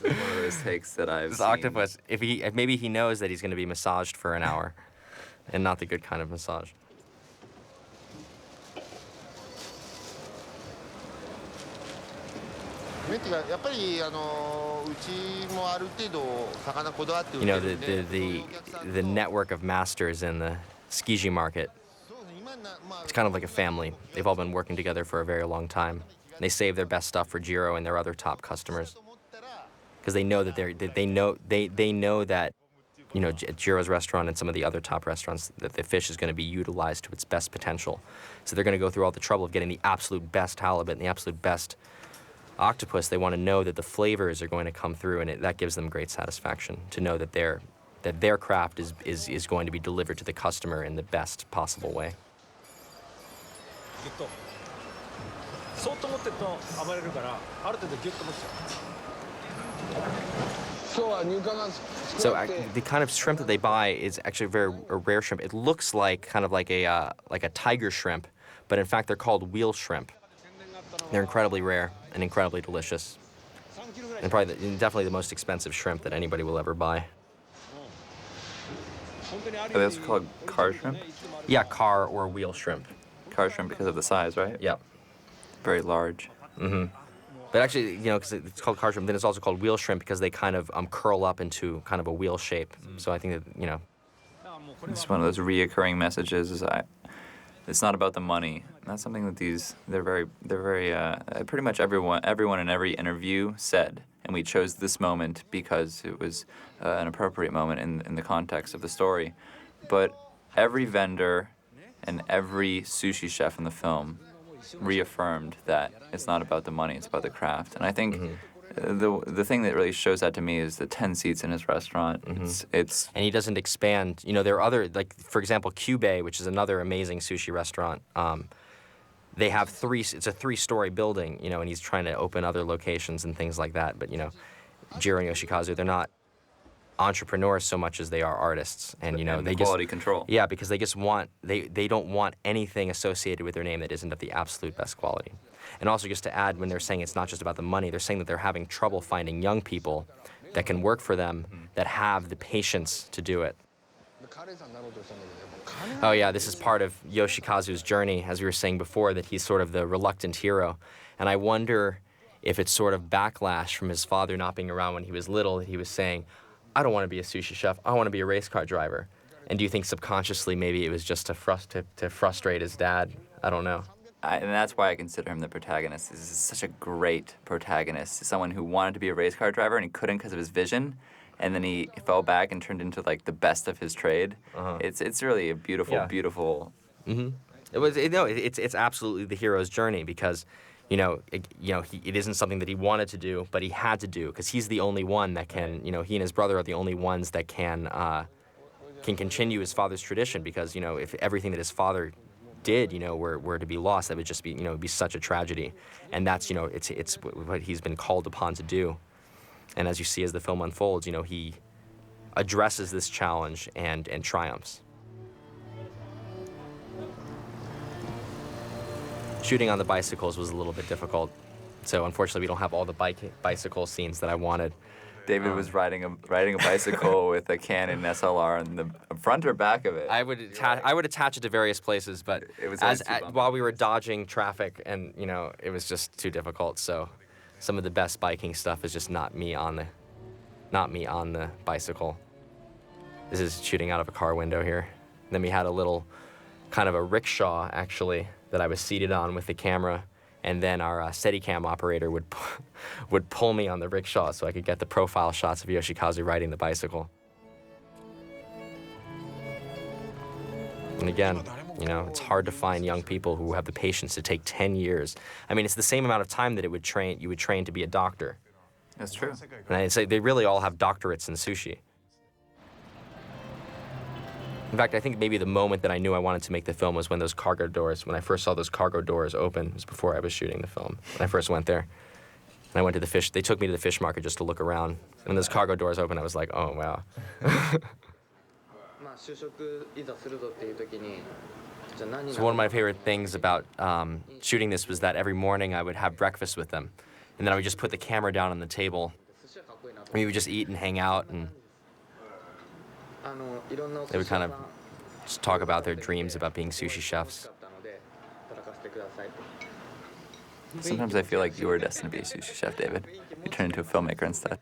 This is one of those takes that I've This seen. octopus, if maybe he knows that he's gonna be massaged for an hour and not the good kind of massage. メっていうかやっぱりうちもある程度魚こだわって売っ You て know, るんで the network of masters in the Tsukiji market, it's kind of like a family. They've all been working together for a very long time. They save their best stuff for Jiro and their other top customers because they know that they know that, you know, at Jiro's restaurant and some of the other top restaurants, that the fish is going to be utilized to its best potential. So they're going to go through all the trouble of getting the absolute best halibut and the absolute best octopus. They want to know that the flavors are going to come through, and that gives them great satisfaction to know that their craft is going to be delivered to the customer in the best possible way. So the kind of shrimp that they buy is actually a rare shrimp. It looks like kind of like a tiger shrimp, but in fact they're called wheel shrimp. They're incredibly rare and incredibly delicious, and definitely the most expensive shrimp that anybody will ever buy. Are they also called car shrimp? Yeah, car or wheel shrimp. Car shrimp because of the size, right? Yep. Very large. Mm-hmm. But actually, you know, because it's called car shrimp, then it's also called wheel shrimp because they kind of curl up into kind of a wheel shape. So I think that, you know. It's one of those reoccurring messages. It's not about the money. That's something that they're very pretty much everyone in every interview said. And we chose this moment because it was an appropriate moment in the context of the story. But every vendor and every sushi chef in the film reaffirmed that it's not about the money, it's about the craft. And I think the thing that really shows that to me is the 10 seats in his restaurant. It's and he doesn't expand. You know, there are other, like, for example, Cube, which is another amazing sushi restaurant. They have it's a 3-story building, you know, and he's trying to open other locations and things like that. But, you know, Jiro and Yoshikazu, they're not entrepreneurs so much as they are artists. And, you know, and they quality control. Yeah, because they just they don't want anything associated with their name that isn't of the absolute best quality. And also, just to add, when they're saying it's not just about the money, they're saying that they're having trouble finding young people that can work for them, that have the patience to do it. Oh yeah, this is part of Yoshikazu's journey, as we were saying before, that he's sort of the reluctant hero. And I wonder if it's sort of backlash from his father not being around when he was little, that he was saying, I don't want to be a sushi chef, I want to be a race car driver. And do you think subconsciously maybe it was just to frustrate his dad? I don't know. And that's why I consider him the protagonist. This is such a great protagonist. Someone who wanted to be a race car driver and he couldn't because of his vision. And then he fell back and turned into like the best of his trade. It's really a beautiful, beautiful. It's absolutely the hero's journey because, it isn't something that he wanted to do, but he had to do because he's the only one that can. He and his brother are the only ones that can continue his father's tradition. Because if everything that his father did, were to be lost, that would just be be such a tragedy. And that's it's what he's been called upon to do. And as you see as the film unfolds, he addresses this challenge and triumphs. Shooting on the bicycles was a little bit difficult. So unfortunately, we don't have all the bicycle scenes that I wanted. David was riding a bicycle with a Canon SLR on the front or back of it. I would attach it to various places, but it was while we were dodging traffic, and it was just too difficult. So some of the best biking stuff is just not me on the bicycle. This is shooting out of a car window here. And then we had a little kind of a rickshaw actually that I was seated on with the camera. And then our Steadicam operator would pull me on the rickshaw so I could get the profile shots of Yoshikazu riding the bicycle. And again, it's hard to find young people who have the patience to take 10 years. I mean, it's the same amount of time that you would train to be a doctor. That's true. And I'd say they really all have doctorates in sushi. In fact, I think maybe the moment that I knew I wanted to make the film was when I first saw those cargo doors open. It was before I was shooting the film. When I first went there. And I went to they took me to the fish market just to look around. And when those cargo doors opened, I was like, oh, wow. So one of my favorite things about shooting this was that every morning I would have breakfast with them, and then I would just put the camera down on the table. We would just eat and hang out, and they would kind of just talk about their dreams about being sushi chefs. Sometimes I feel like you were destined to be a sushi chef, David. You turned into a filmmaker instead.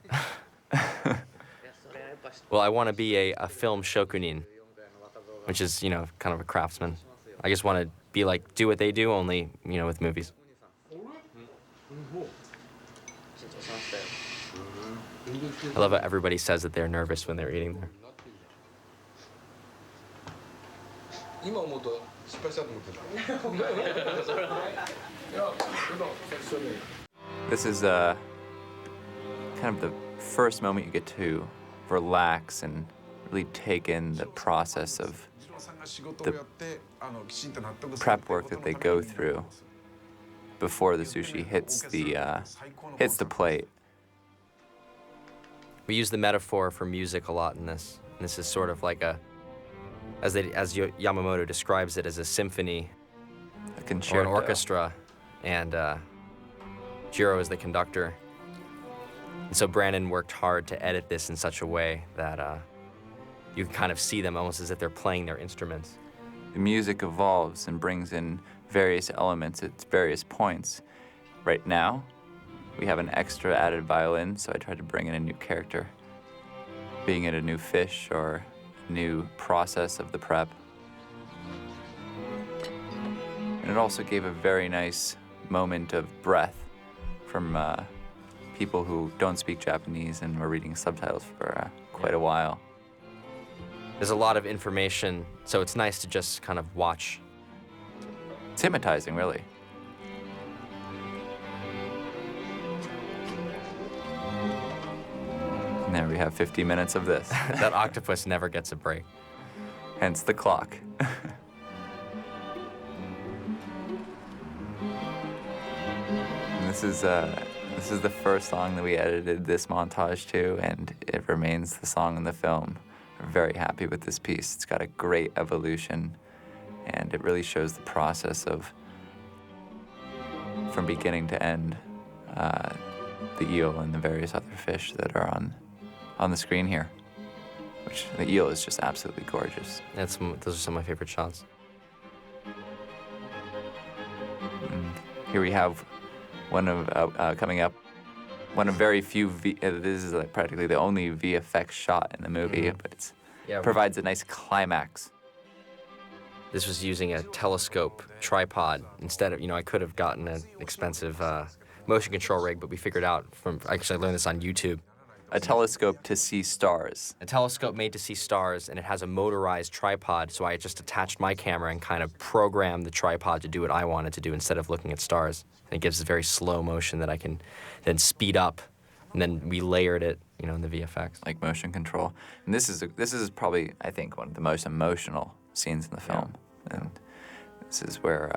Well, I want to be a film shokunin, which is, you know, kind of a craftsman. I just want to be like, do what they do, only, you know, with movies. I love how everybody says that they're nervous when they're eating there. This is kind of the first moment you get to relax and really take in the process of the prep work that they go through before the sushi hits the plate. We use the metaphor for music a lot in this. And this is sort of like as Yamamoto describes it, as a symphony A concerto. or an orchestra, and Jiro is the conductor. And so Brandon worked hard to edit this in such a way that you can kind of see them almost as if they're playing their instruments. The music evolves and brings in various elements at various points. Right now, we have an extra added violin, so I tried to bring in a new character, being it a new fish or a new process of the prep. And it also gave a very nice moment of breath from people who don't speak Japanese and were reading subtitles for quite a while. There's a lot of information, so it's nice to just kind of watch. It's hypnotizing, really. And there we have 50 minutes of this. That octopus never gets a break. Hence the clock. And this is the first song that we edited this montage to, and it remains the song in the film. We're very happy with this piece. It's got a great evolution, and it really shows the process of, from beginning to end, the eel and the various other fish that are on the screen here. Which the eel is just absolutely gorgeous. Those are some of my favorite shots. Here we have one of coming up. One of very few. This is like practically the only VFX shot in the movie, but it provides a nice climax. This was using a telescope tripod instead of, you know, I could have gotten an expensive motion control rig, but we figured out actually I learned this on YouTube. A telescope to see stars. A telescope made to see stars, and it has a motorized tripod, so I just attached my camera and kind of programmed the tripod to do what I wanted to do instead of looking at stars. And it gives a very slow motion that I can then speed up, and then we layered it, you know, in the VFX. Like motion control. And this is probably, I think, one of the most emotional scenes in the film. Yeah. And this is where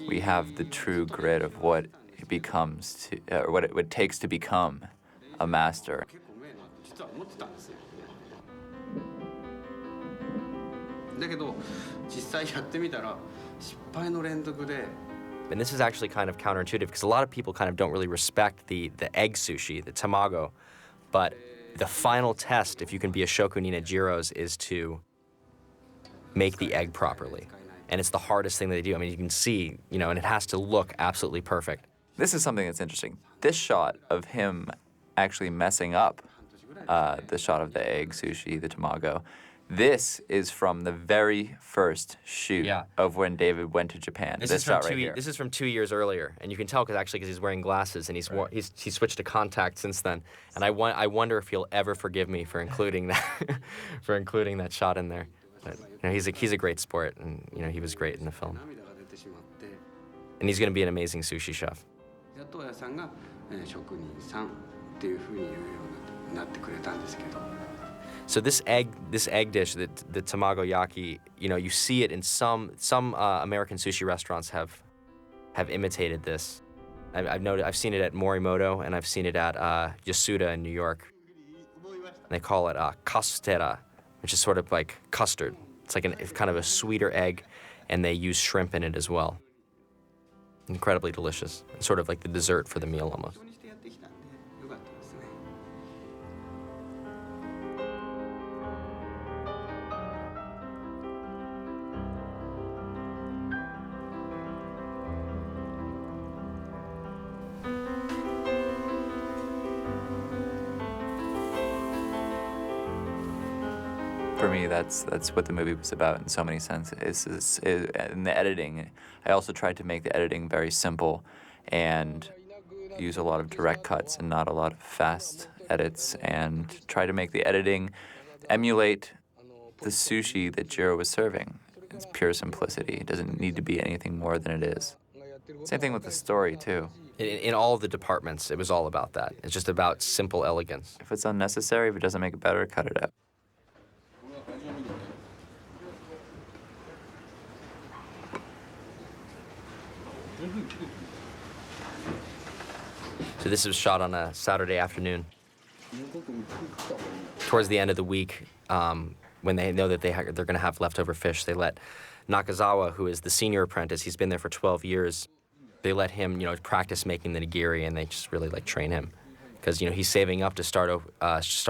we have the true grit of what it becomes to, or what it takes to become a master. And this is actually kind of counterintuitive because a lot of people kind of don't really respect the egg sushi, the tamago, but the final test, if you can be a shokunin at Jiro's, is to make the egg properly. And it's the hardest thing that they do. I mean, you can see, you know, and it has to look absolutely perfect. This is something that's interesting. This shot of him actually messing up the shot of the egg sushi, the tamago. This is from the very first shoot of when David went to Japan. This shot right here. This is from 2 years earlier, and you can tell because he's wearing glasses, and he's switched to contact since then. And I wonder if he'll ever forgive me for including that shot in there. But, you know, he's a great sport, and you know he was great in the film. And he's going to be an amazing sushi chef. So this egg dish, the tamago yaki, you know, you see it in some American sushi restaurants have imitated this. I've seen it at Morimoto, and I've seen it at Yasuda in New York. And they call it castera, which is sort of like custard. It's like kind of a sweeter egg, and they use shrimp in it as well. Incredibly delicious. It's sort of like the dessert for the meal almost. For me, that's what the movie was about in so many senses. In the editing, I also tried to make the editing very simple and use a lot of direct cuts and not a lot of fast edits, and try to make the editing emulate the sushi that Jiro was serving. It's pure simplicity. It doesn't need to be anything more than it is. Same thing with the story, too. In all the departments, it was all about that. It's just about simple elegance. If it's unnecessary, if it doesn't make it better, cut it out. So this was shot on a Saturday afternoon. Towards the end of the week, when they know that they're going to have leftover fish, they let Nakazawa, who is the senior apprentice, he's been there for 12 years, they let him, practice making the nigiri, and they just really train him, because he's saving up to start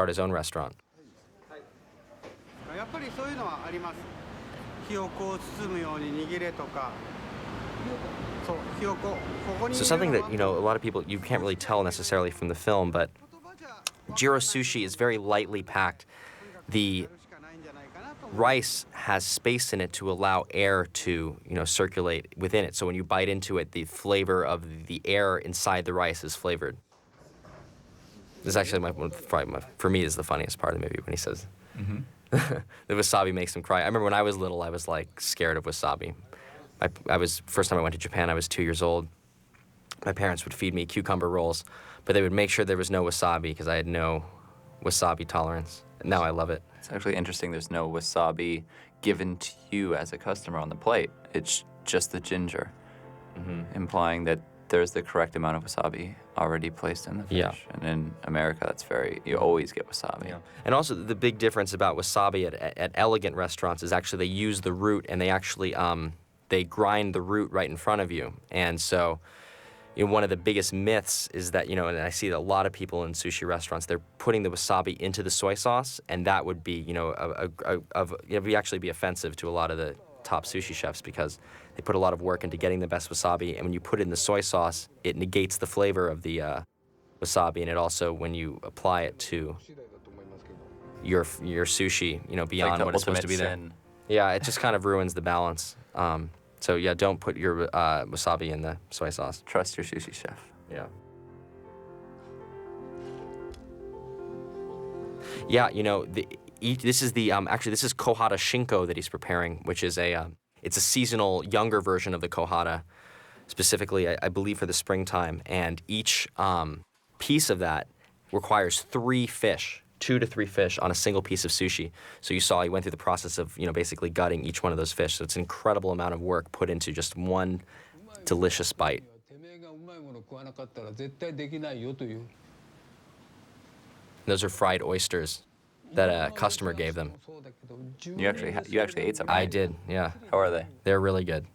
his own restaurant. So something that a lot of people, you can't really tell necessarily from the film, but Jiro sushi is very lightly packed. The rice has space in it to allow air to circulate within it. So when you bite into it, the flavor of the air inside the rice is flavored. This is actually for me is the funniest part of the movie when he says the wasabi makes him cry. I remember when I was little, I was scared of wasabi. First time I went to Japan, I was 2 years old. My parents would feed me cucumber rolls, but they would make sure there was no wasabi because I had no wasabi tolerance. Now I love it. It's actually interesting there's no wasabi given to you as a customer on the plate. It's just the ginger, implying that there's the correct amount of wasabi already placed in the fish. Yeah. And in America, you always get wasabi. Yeah. And also the big difference about wasabi at elegant restaurants is actually they use the root, and they actually they grind the root right in front of you. And so one of the biggest myths is that, and I see a lot of people in sushi restaurants, they're putting the wasabi into the soy sauce, and that would be, it would actually be offensive to a lot of the top sushi chefs because they put a lot of work into getting the best wasabi, and when you put it in the soy sauce, it negates the flavor of the wasabi, and it also, when you apply it to your sushi, beyond what it's supposed to be there. Sin. Yeah, it just kind of ruins the balance. So yeah, don't put your wasabi in the soy sauce. Trust your sushi chef. Yeah. Yeah, this is the actually this is kohata shinko that he's preparing, which is it's a seasonal younger version of the kohata, specifically I believe for the springtime, and each piece of that requires 3 fish. 2 to 3 fish on a single piece of sushi. So you saw he went through the process of, basically gutting each one of those fish. So it's an incredible amount of work put into just one delicious bite. Those are fried oysters that a customer gave them. You actually ate some, right? I did, yeah. How are they? They're really good.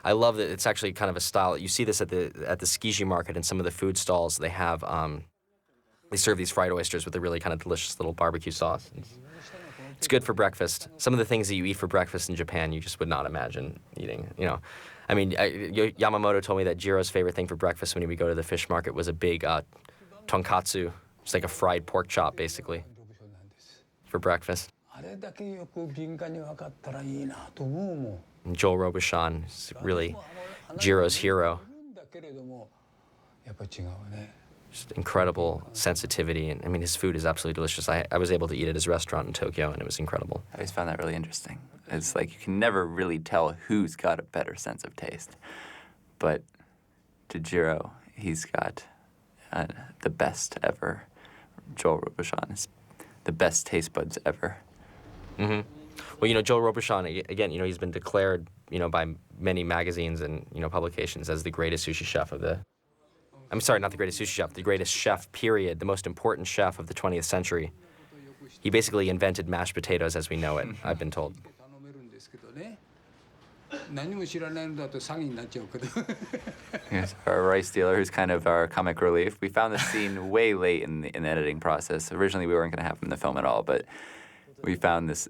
I love that it's actually kind of a style. You see this at the Tsukiji market and some of the food stalls. They have they serve these fried oysters with a really kind of delicious little barbecue sauce. It's good for breakfast. Some of the things that you eat for breakfast in Japan, you just would not imagine eating. I mean, Yamamoto told me that Jiro's favorite thing for breakfast when he would go to the fish market was a big tonkatsu. It's like a fried pork chop, basically, for breakfast. And Joel Robuchon is really Jiro's hero. Just incredible sensitivity, and I mean his food is absolutely delicious. I was able to eat at his restaurant in Tokyo, and it was incredible. I always found that really interesting. It's like you can never really tell who's got a better sense of taste, but to Jiro, he's got the best ever. Joel Robuchon is the best taste buds ever. Well, Joel Robuchon, again, he's been declared, by many magazines and publications as the greatest sushi chef of the. I'm sorry, not the greatest sushi chef, the greatest chef, period, the most important chef of the 20th century. He basically invented mashed potatoes as we know it, I've been told. 何も知らないのだと詐欺になっちゃうけど。 Here's our rice dealer, who's kind of our comic relief. We found this scene way late in the editing process. Originally, we weren't going to have him in the film at all, but we found this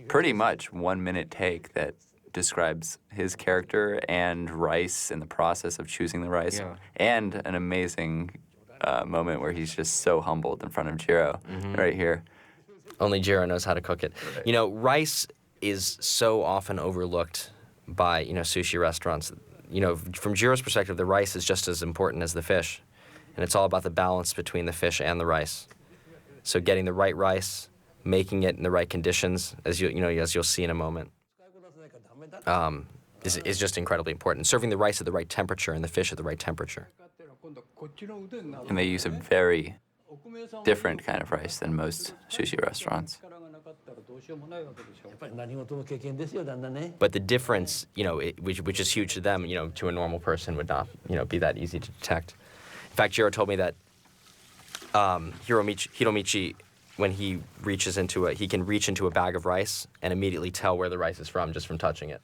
pretty much 1 minute take that describes his character and rice and the process of choosing the rice, and an amazing moment where he's just so humbled in front of Jiro right here. Only Jiro knows how to cook it. Right. You know, rice is so often overlooked by, you know, sushi restaurants. You know, from Jiro's perspective, the rice is just as important as the fish. And it's all about the balance between the fish and the rice. So getting the right rice, making it in the right conditions, as you'll see in a moment, is just incredibly important. Serving the rice at the right temperature and the fish at the right temperature. And they use a very different kind of rice than most sushi restaurants. But the difference, you know, which is huge to them, you know, to a normal person would not, you know, be that easy to detect. In fact, Jiro told me that Hiromichi, when he can reach into a bag of rice and immediately tell where the rice is from just from touching it.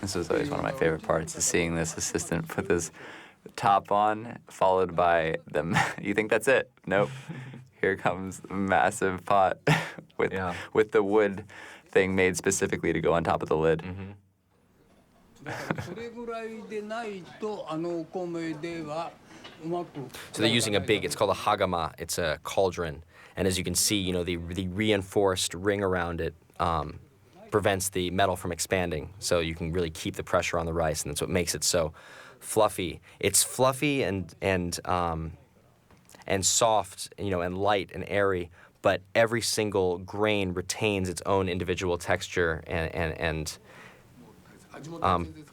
This was always one of my favorite parts, is seeing this assistant put this top on, followed by them. You think that's it? Nope. Here comes a massive pot with the wood thing made specifically to go on top of the lid. So they're using it's called a hagama. It's a cauldron. And as you can see, you know, the reinforced ring around it prevents the metal from expanding. So you can really keep the pressure on the rice, and that's what makes it so fluffy. It's fluffy and soft, you know, and light and airy, but every single grain retains its own individual texture and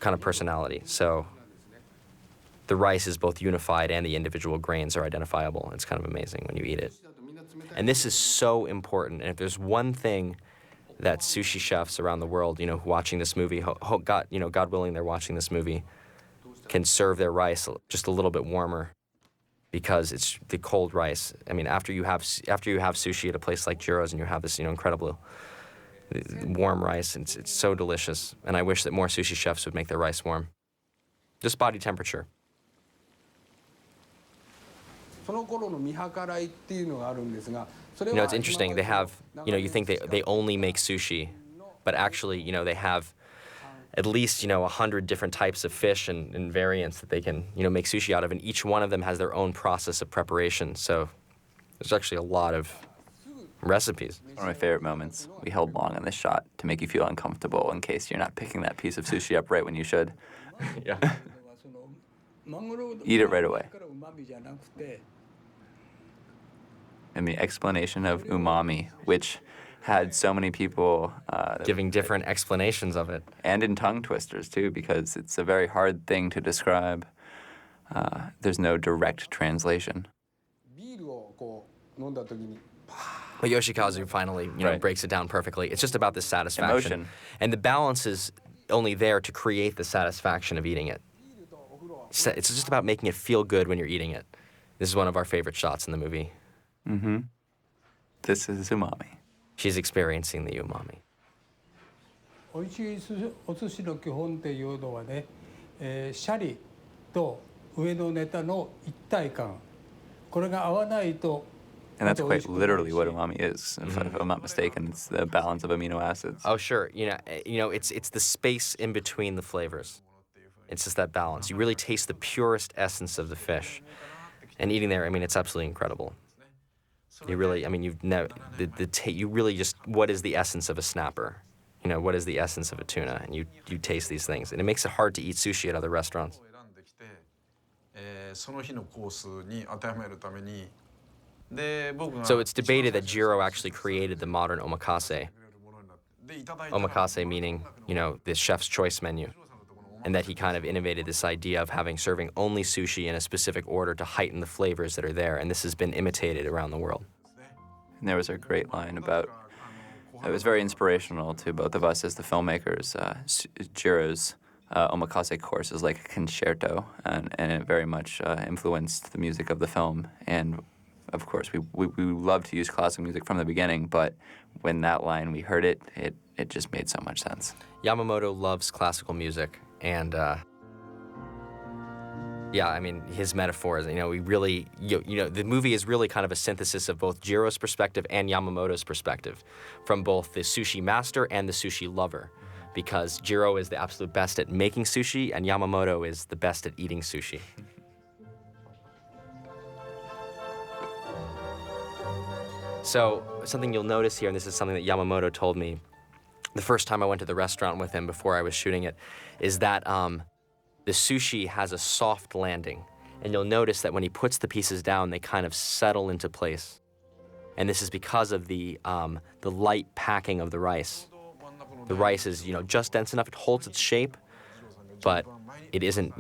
kind of personality. So the rice is both unified and the individual grains are identifiable. It's kind of amazing when you eat it. And this is so important. And if there's one thing that sushi chefs around the world, you know, watching this movie, God willing, they're watching this movie, can serve their rice just a little bit warmer, because it's the cold rice. I mean, after you have sushi at a place like Jiro's and you have this, you know, incredible warm rice, it's so delicious. And I wish that more sushi chefs would make their rice warm, just body temperature. You know, it's interesting. They have, you know, you think they only make sushi, but actually, you know, they have at least, you know, 100 different types of fish and variants that they can, you know, make sushi out of, and each one of them has their own process of preparation. So there's actually a lot of recipes. One of my favorite moments. We held long on this shot to make you feel uncomfortable in case you're not picking that piece of sushi up right when you should. Yeah. Eat it right away. And the explanation of umami, which had so many people giving different explanations of it. And in tongue twisters, too, because it's a very hard thing to describe. There's no direct translation. But Yoshikazu finally, you know, breaks it down perfectly. It's just about the satisfaction. Emotion. And the balance is only there to create the satisfaction of eating it. It's just about making it feel good when you're eating it. This is one of our favorite shots in the movie. Mm-hmm. This is umami. She's experiencing the umami. 美味しいお寿司の基本っていうのはね、シャリと上のネタの一体感。これが合わないと。 And that's quite literally what umami is. If I'm not mistaken, it's the balance of amino acids. Oh, sure. You know, it's the space in between the flavors. It's just that balance. You really taste the purest essence of the fish. And eating there, I mean, it's absolutely incredible. You really, I mean, you really just, what is the essence of a snapper? You know, what is the essence of a tuna? And you taste these things. And it makes it hard to eat sushi at other restaurants. So it's debated that Jiro actually created the modern omakase. Omakase meaning, you know, the chef's choice menu. And that he kind of innovated this idea of serving only sushi in a specific order to heighten the flavors that are there. And this has been imitated around the world. And there was a great line about, it was very inspirational to both of us as the filmmakers. Jiro's omakase course is like a concerto, and it very much influenced the music of the film. And of course, we love to use classical music from the beginning, but when that line, we heard it, it just made so much sense. Yamamoto loves classical music, and yeah, I mean, his metaphors, we really, the movie is really kind of a synthesis of both Jiro's perspective and Yamamoto's perspective, from both the sushi master and the sushi lover, because Jiro is the absolute best at making sushi, and Yamamoto is the best at eating sushi. So, something you'll notice here, and this is something that Yamamoto told me the first time I went to the restaurant with him before I was shooting it, is that the sushi has a soft landing. And you'll notice that when he puts the pieces down, they kind of settle into place. And this is because of the light packing of the rice. The rice is, just dense enough, it holds its shape, but it isn't,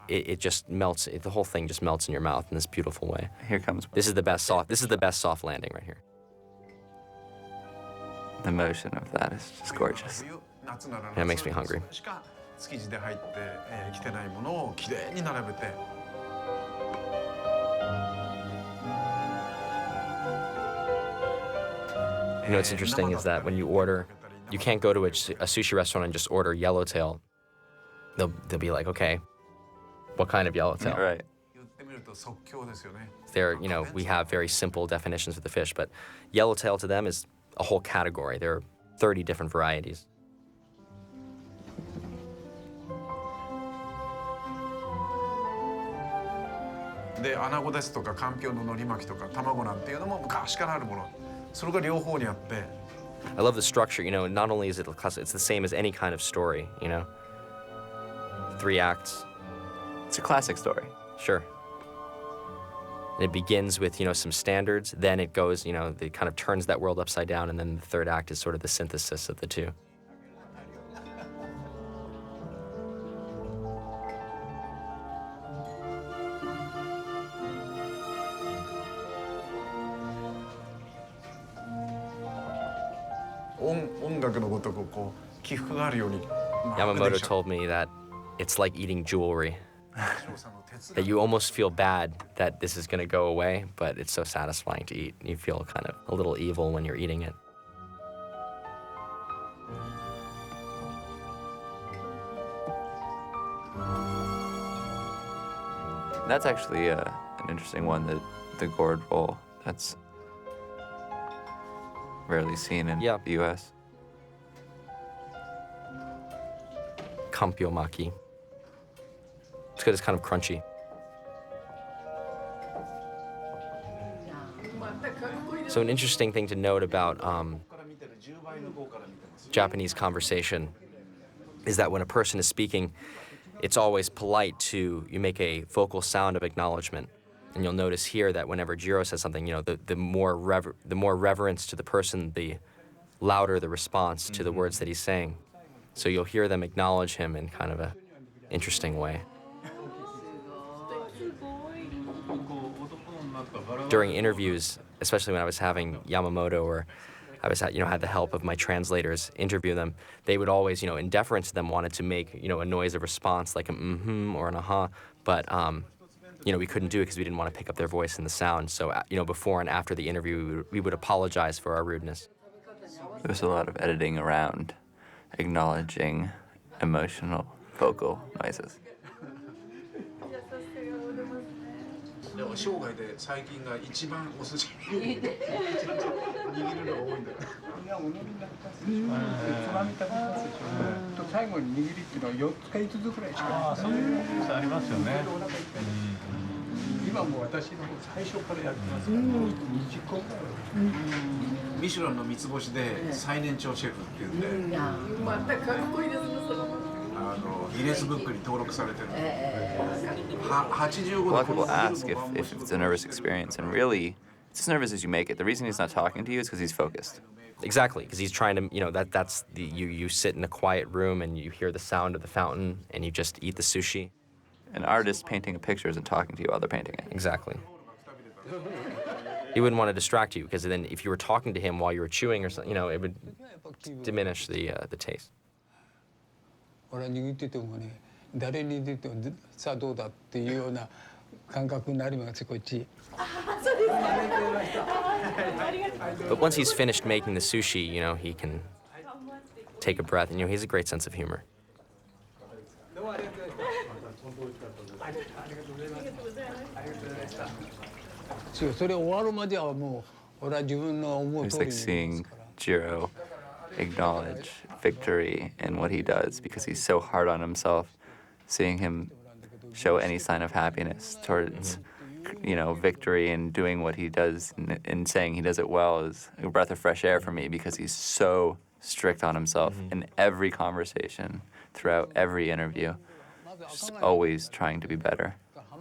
it just melts, the whole thing just melts in your mouth in this beautiful way. Here comes This is the best soft landing right here. the motion of that is just gorgeous. And it makes me hungry. 築地で入ってきてないものをきれいに並べて。What's interesting is that when you order, you can't go to a sushi restaurant and just order yellowtail. They'll be like, okay, what kind of yellowtail? Right. There, we have very simple definitions of the fish, but yellowtail to them is a whole category. There are 30 different varieties.で、穴子ですとか、かんぴょうの海苔巻きとか、卵なんていうのも昔からあるもの。それが両方にあって。I love the structure, not only is it it's the same as any kind of story, 3 acts. It's a classic story. Sure. And it begins with, some standards, then it goes, it kind of turns that world upside down, and then the 3rd act is sort of the synthesis of the 2. Yamamoto told me that it's like eating jewelry. That you almost feel bad that this is going to go away, but it's so satisfying to eat. You feel kind of a little evil when you're eating it. That's actually an interesting one, the gourd roll. That's rarely seen in the U.S. Kampyo maki. It's good, it's kind of crunchy. So an interesting thing to note about Japanese conversation is that when a person is speaking, it's always polite you make a vocal sound of acknowledgement. And you'll notice here that whenever Jiro says something, the more reverence to the person, the louder the response to the words that he's saying. So you'll hear them acknowledge him in kind of an interesting way. During interviews, especially when I was having Yamamoto or I was had the help of my translators interview them, they would always, in deference to them, wanted to make, a noise of response like an mm-hmm or an aha, but, we couldn't do it because we didn't want to pick up their voice in the sound. So, before and after the interview, we would apologize for our rudeness. There was a lot of editing around acknowledging emotional vocal noises. 生涯で最近が一番お寿司握るのが多いんだよ。つまみ食べますでしょ。最後に握りっていうのは4つか5つぐらいしかない。そういうニュースありますよね。今も私の方最初からやってますから、20個ぐらい。ミシュランの三つ星で最年長シェフっていうんで。またかっこいいですねその。ギネスブックに登録されてる。85 A lot of people ask if it's a nervous experience, and really, it's as nervous as you make it. The reason he's not talking to you is because he's focused. Exactly, because he's trying to, that's the, you sit in a quiet room and you hear the sound of the fountain and you just eat the sushi. An artist painting a picture isn't talking to you while they're painting it. Exactly. He wouldn't want to distract you, because then if you were talking to him while you were chewing or something, it would diminish the taste. 俺は握っててもね、誰に握ってもさあどうだっていうような感覚になりますこっち。But once he's finished making the sushi, he can take a breath, and he has a great sense of humor. それ終わるまではもう俺は自分の思う It's 通り like に seeing Jiro acknowledge victory in what he does because he's so hard on himself, seeing him show any sign of happiness towards victory and doing what he does and saying he does it well is a breath of fresh air for me because he's so strict on himself in every conversation, throughout every interview, just always trying to be better.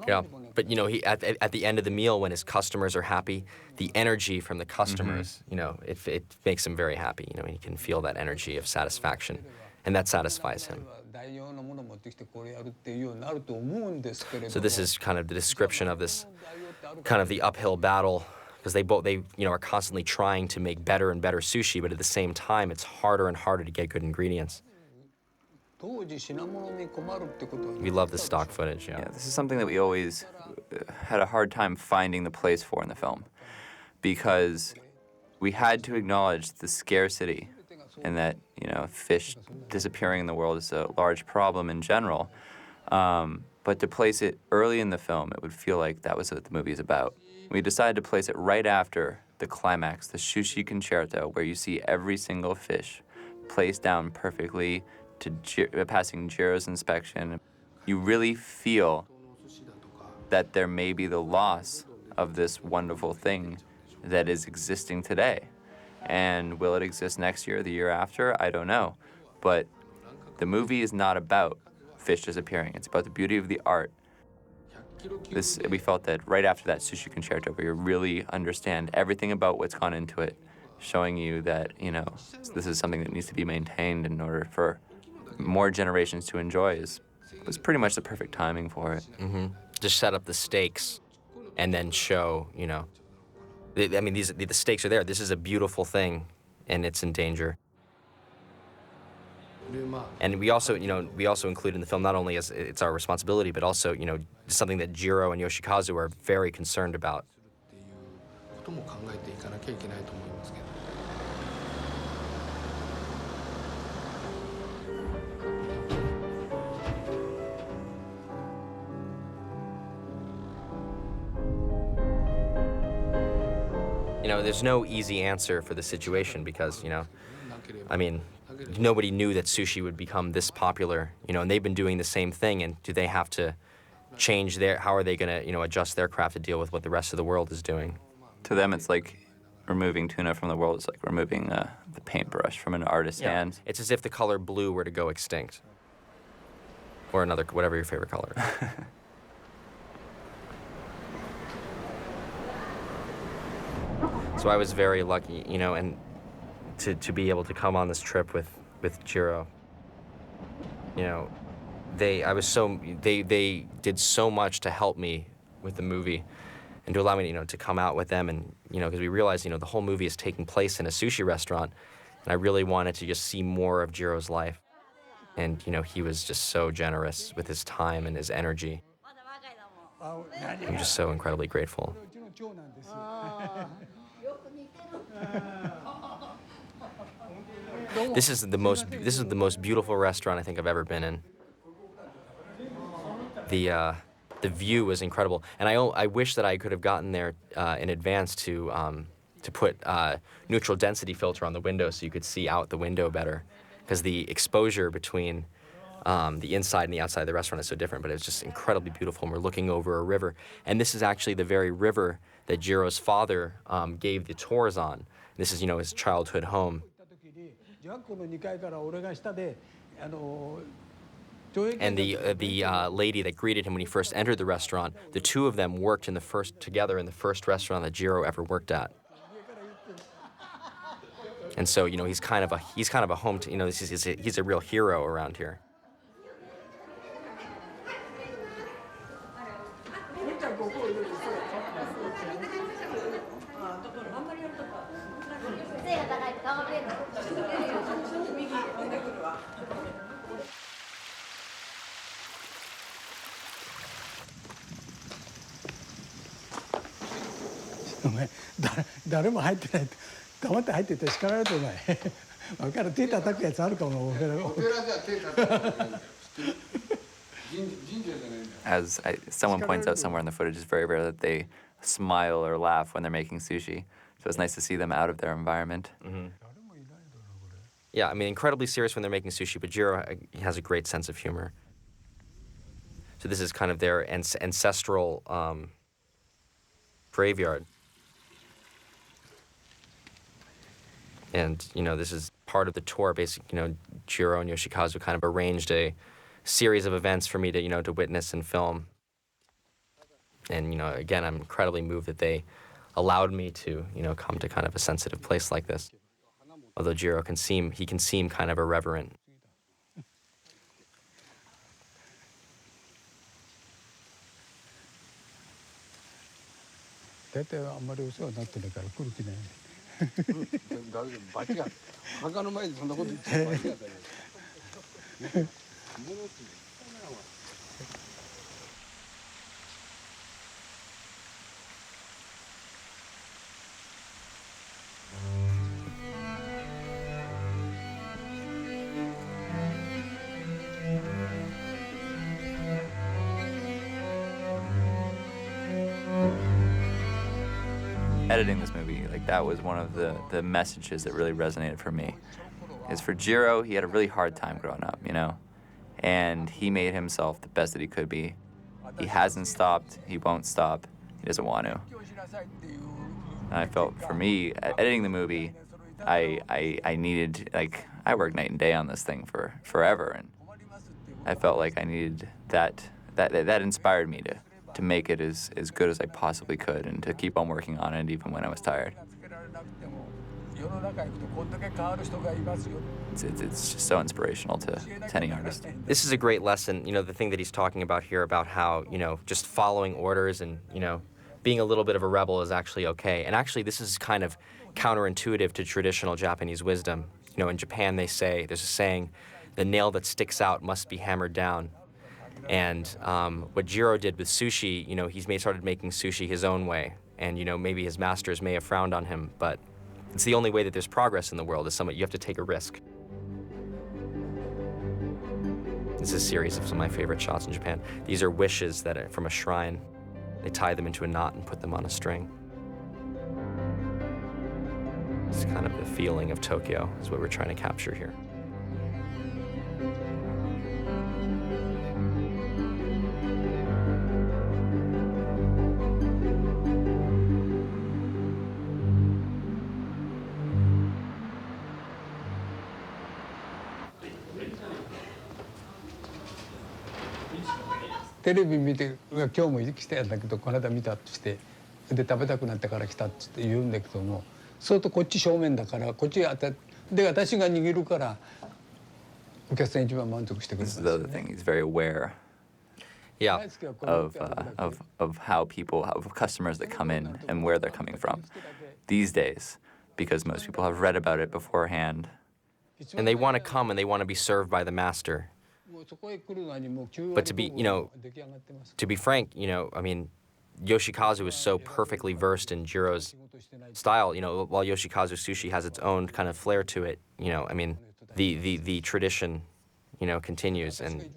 Yeah, but he at the end of the meal when his customers are happy, the energy from the customers, it makes him very happy. He can feel that energy of satisfaction, and that satisfies him. So this is kind of the description of this kind of the uphill battle, because they are constantly trying to make better and better sushi, but at the same time it's harder and harder to get good ingredients. We love the stock footage, yeah. This is something that we always had a hard time finding the place for in the film, because we had to acknowledge the scarcity and that, fish disappearing in the world is a large problem in general. But to place it early in the film, it would feel like that was what the movie is about. We decided to place it right after the climax, the sushi concerto, where you see every single fish placed down perfectly to passing Jiro's inspection. You really feel that there may be the loss of this wonderful thing that is existing today. And will it exist next year, the year after? I don't know. But the movie is not about fish disappearing. It's about the beauty of the art. We felt that right after that sushi concerto, where you really understand everything about what's gone into it, showing you that, this is something that needs to be maintained in order for more generations to enjoy, was pretty much the perfect timing for it. Just set up the stakes and then show, the stakes are there. This is a beautiful thing, and it's in danger. And we also include in the film, not only as it's our responsibility, but also, something that Jiro and Yoshikazu are very concerned about. There's no easy answer for the situation because, nobody knew that sushi would become this popular, and they've been doing the same thing, and do they have to change how are they going to, adjust their craft to deal with what the rest of the world is doing? To them, it's like removing tuna from the world. It's like removing the paintbrush from an artist's hand. It's as if the color blue were to go extinct. Or whatever your favorite color is. So I was very lucky, and to be able to come on this trip with Jiro. They did so much to help me with the movie and to allow me, to come out with them, and because we realized, the whole movie is taking place in a sushi restaurant, and I really wanted to just see more of Jiro's life. And he was just so generous with his time and his energy. I'm just so incredibly grateful. This is the most beautiful restaurant I think I've ever been in. The view was incredible, and I wish that I could have gotten there in advance to put neutral density filter on the window so you could see out the window better, because the exposure between the inside and the outside of the restaurant is so different. But it's just incredibly beautiful, and we're looking over a river, and this is actually the very river that Jiro's father gave the tours on. This is, his childhood home. And the lady that greeted him when he first entered the restaurant, the two of them worked together in the first restaurant that Jiro ever worked at. And so, he's kind of a home. He's a real hero around here. お前誰も入ってないって黙って入ってて叱られてお前分かる手叩くやつあるかも分からん。お寺じゃ手叩くやつないんだよ。神社じゃないんだよ。Someone points out somewhere in the footage, it's very rare that they smile or laugh when they're making sushi. So it's nice to see them out of their environment. Yeah, I mean, incredibly serious when they're making sushi, but Jiro has a great sense of humor. So this is kind of their ancestral graveyard. And, this is part of the tour. Basically, Jiro and Yoshikazu kind of arranged a series of events for me to, to witness and film. And, again, I'm incredibly moved that they allowed me to, come to kind of a sensitive place like this. Although Jiro can seem kind of irreverent. 大体あんまりお世話になってないから来る気ない。大丈夫、バチが墓の前でそんなこと言ってバチが当たる。Editing this movie, that was one of the messages that really resonated for me. Is for Jiro, he had a really hard time growing up, and he made himself the best that he could be. He hasn't stopped, he won't stop, he doesn't want to. And I felt, for me, editing the movie, I needed, I worked night and day on this thing for forever, and I felt like I needed that inspired me to make it as good as I possibly could and to keep on working on it even when I was tired. It's just so inspirational to any artist. This is a great lesson, the thing that he's talking about here about how, just following orders and, being a little bit of a rebel is actually okay. And actually, this is kind of counterintuitive to traditional Japanese wisdom. In Japan, there's a saying, the nail that sticks out must be hammered down. And what Jiro did with sushi, he's started making sushi his own way. And, maybe his masters may have frowned on him, but it's the only way that there's progress in the world is you have to take a risk. This is a series of some of my favorite shots in Japan. These are wishes that are from a shrine. They tie them into a knot and put them on a string. It's kind of the feeling of Tokyo is what we're trying to capture here.テレビ見て今日も来たんだけどこの間見たとしてで食べたくなったから来たって言うんだけどもそうするとこっち正面だからこっちで私が握るからお客さん一番満足してくれるんですよね。 This is the other thing. He's very aware. Yeah. Of how customers that come in and where they're coming from these days, because most people have read about it beforehand. And they want to come and they want to be served by the master. But to be frank, I mean, Yoshikazu is so perfectly versed in Jiro's style, while Yoshikazu sushi has its own kind of flair to it, I mean, the tradition, continues, and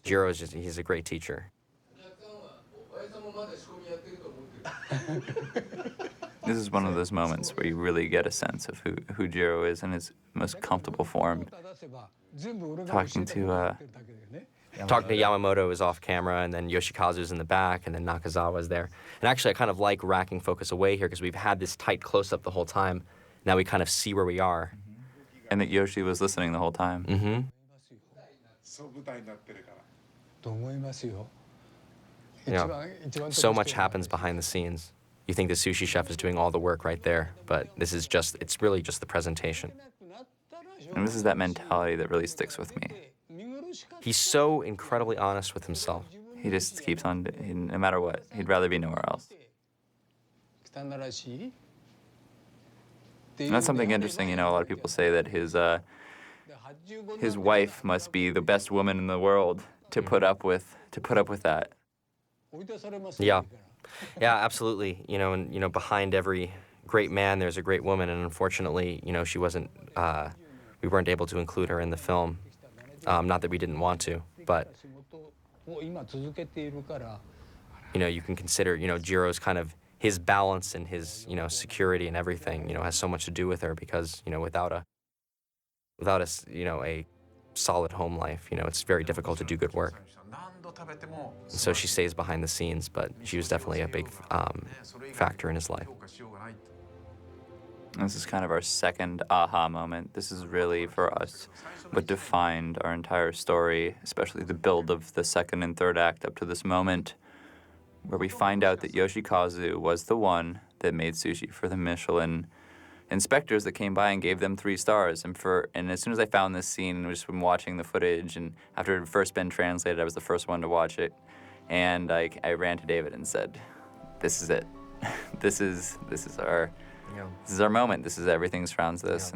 he's a great teacher. This is one of those moments where you really get a sense of who Jiro is in his most comfortable form. Talking to Yamamoto is off camera, and then Yoshikazu's in the back, and then Nakazawa's there. And actually, I kind of like racking focus away here because we've had this tight close-up the whole time. Now we kind of see where we are. And that Yoshi was listening the whole time. Mm-hmm. So much happens behind the scenes. You think the sushi chef is doing all the work right there, but it's really just the presentation. And this is that mentality that really sticks with me. He's so incredibly honest with himself. He just keeps on, no matter what, he'd rather be nowhere else. And that's something interesting, a lot of people say that his wife must be the best woman in the world to put up with that. Yeah. Yeah, absolutely. And behind every great man, there's a great woman, and unfortunately, she wasn't. We weren't able to include her in the film. Not that we didn't want to, but you can consider, Jiro's kind of his balance and his, security and everything, has so much to do with her because, without a solid home life, it's very difficult to do good work. And so she stays behind the scenes, but she was definitely a big factor in his life. This is kind of our second aha moment. This is really, for us, what defined our entire story, especially the build of the second and third act up to this moment, where we find out that Yoshikazu was the one that made sushi for the Michelin inspectors that came by and gave them 3 stars. And as soon as I found this scene, just from watching the footage, and after it had first been translated, I was the first one to watch it. And I ran to David and said, "This is it. This is our moment. This is everything surrounds this."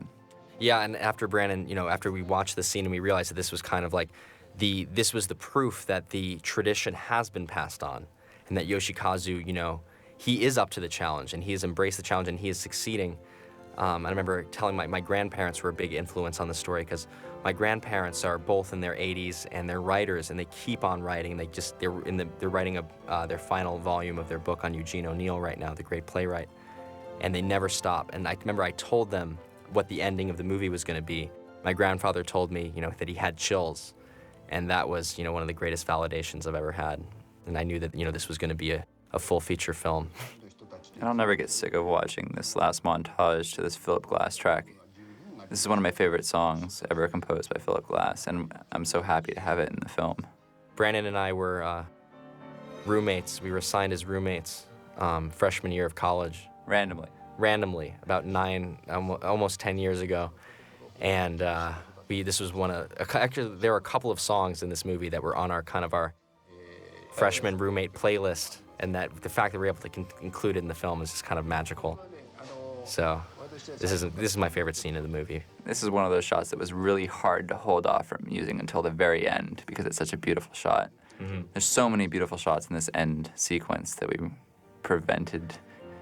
Yeah, and after Brandon, after we watched the scene and we realized that this was kind of like this was the proof that the tradition has been passed on, and that Yoshikazu, he is up to the challenge and he has embraced the challenge and he is succeeding. I remember telling my grandparents were a big influence on the story because my grandparents are both in their 80s and they're writers and they keep on writing. They're writing their final volume of their book on Eugene O'Neill right now, the great playwright, and they never stop. And I remember I told them what the ending of the movie was going to be. My grandfather told me, that he had chills, and that was, one of the greatest validations I've ever had. And I knew that, this was going to be a full feature film. And I'll never get sick of watching this last montage to this Philip Glass track. This is one of my favorite songs ever composed by Philip Glass, and I'm so happy to have it in the film. Brandon and I were roommates. We were assigned as roommates freshman year of college. Randomly, about almost 10 years ago. And this was actually, there were a couple of songs in this movie that were on our freshman roommate playlist. And that the fact that we're able to include it in the film is just kind of magical. So this is my favorite scene of the movie. This is one of those shots that was really hard to hold off from using until the very end because it's such a beautiful shot. Mm-hmm. There's so many beautiful shots in this end sequence that we prevented.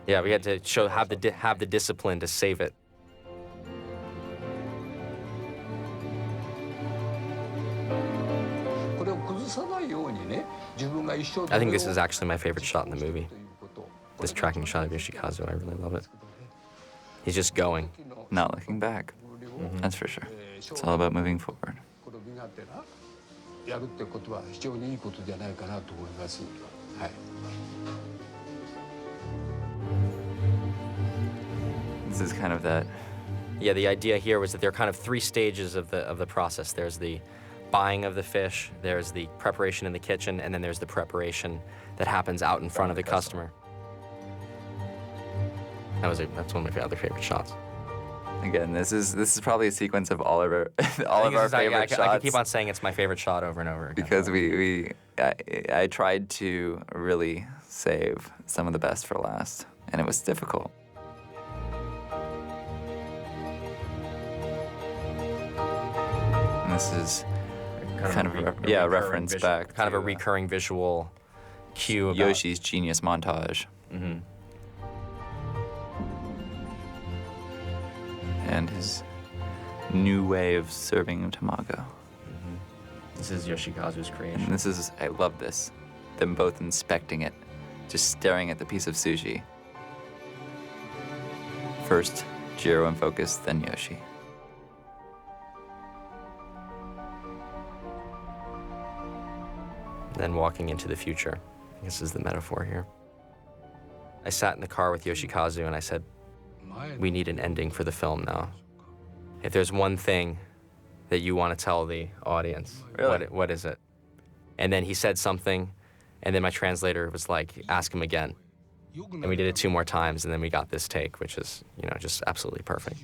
Yeah, we had to have the discipline to save it. I think this is actually my favorite shot in the movie. This tracking shot of Yoshikazu, I really love it. He's just going. Not looking back. Mm-hmm. That's for sure. It's all about moving forward. This is kind of that. Yeah, the idea here was that there are kind of 3 stages of the process. There's the buying of the fish, there's the preparation in the kitchen, and then there's the preparation that happens out in front of the customer. That's one of my other favorite shots. Again, this is probably a sequence of all of our favorite shots. I can keep on saying it's my favorite shot over and over again. Because I tried to really save some of the best for last, and it was difficult. And this is kind of a reference back. Kind of a recurring visual cue about Yoshi's genius montage. Mm-hmm. And his new way of serving tamago. Mm-hmm. This is Yoshikazu's creation. And I love this. Them both inspecting it, just staring at the piece of sushi. First, Jiro in focus, then Yoshi. Then walking into the future. This is the metaphor here. I sat in the car with Yoshikazu and I said, we need an ending for the film now. If there's one thing that you want to tell the audience, really? What is it? And then he said something, and then my translator was like, ask him again. And we did it 2 more times, and then we got this take, which is, just absolutely perfect.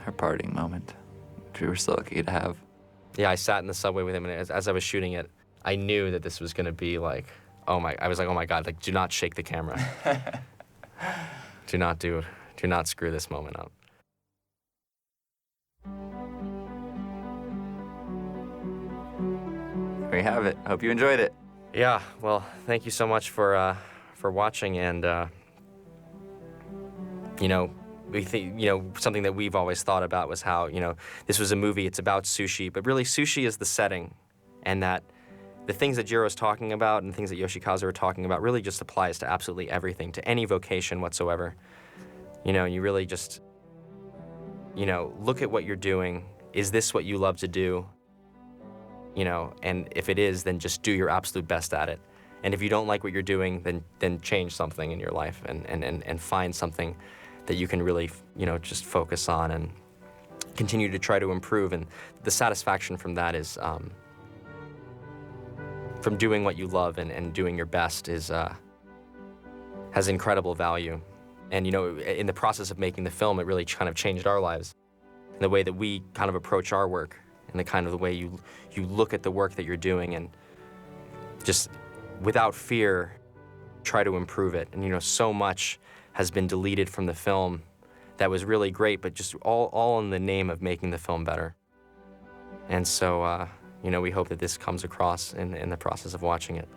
Our parting moment, which we were so lucky to have. Yeah, I sat in the subway with him, and as I was shooting it, I knew that this was going to be like, oh my God, like, do not shake the camera. Do not screw this moment up. There you have it. Hope you enjoyed it. Yeah, well, thank you so much for watching, and you know, we think, you know, something that we've always thought about was how, you know, this was a movie, it's about sushi, but really sushi is the setting, and that the things that Jiro's talking about and things that Yoshikazu are talking about really just applies to absolutely everything, to any vocation whatsoever. You know, you really just, you know, look at what you're doing. Is this what you love to do? You know, and if it is, then just do your absolute best at it. And if you don't like what you're doing, then change something in your life and find something that you can really, you know, just focus on and continue to try to improve. And the satisfaction from that is, from doing what you love and doing your best is, has incredible value. And, you know, in the process of making the film, it really kind of changed our lives. And the way that we kind of approach our work and the kind of the way you look at the work that you're doing and just without fear try to improve it. And, you know, so much has been deleted from the film that was really great, but just all in the name of making the film better. And so, you know, we hope that this comes across in the process of watching it.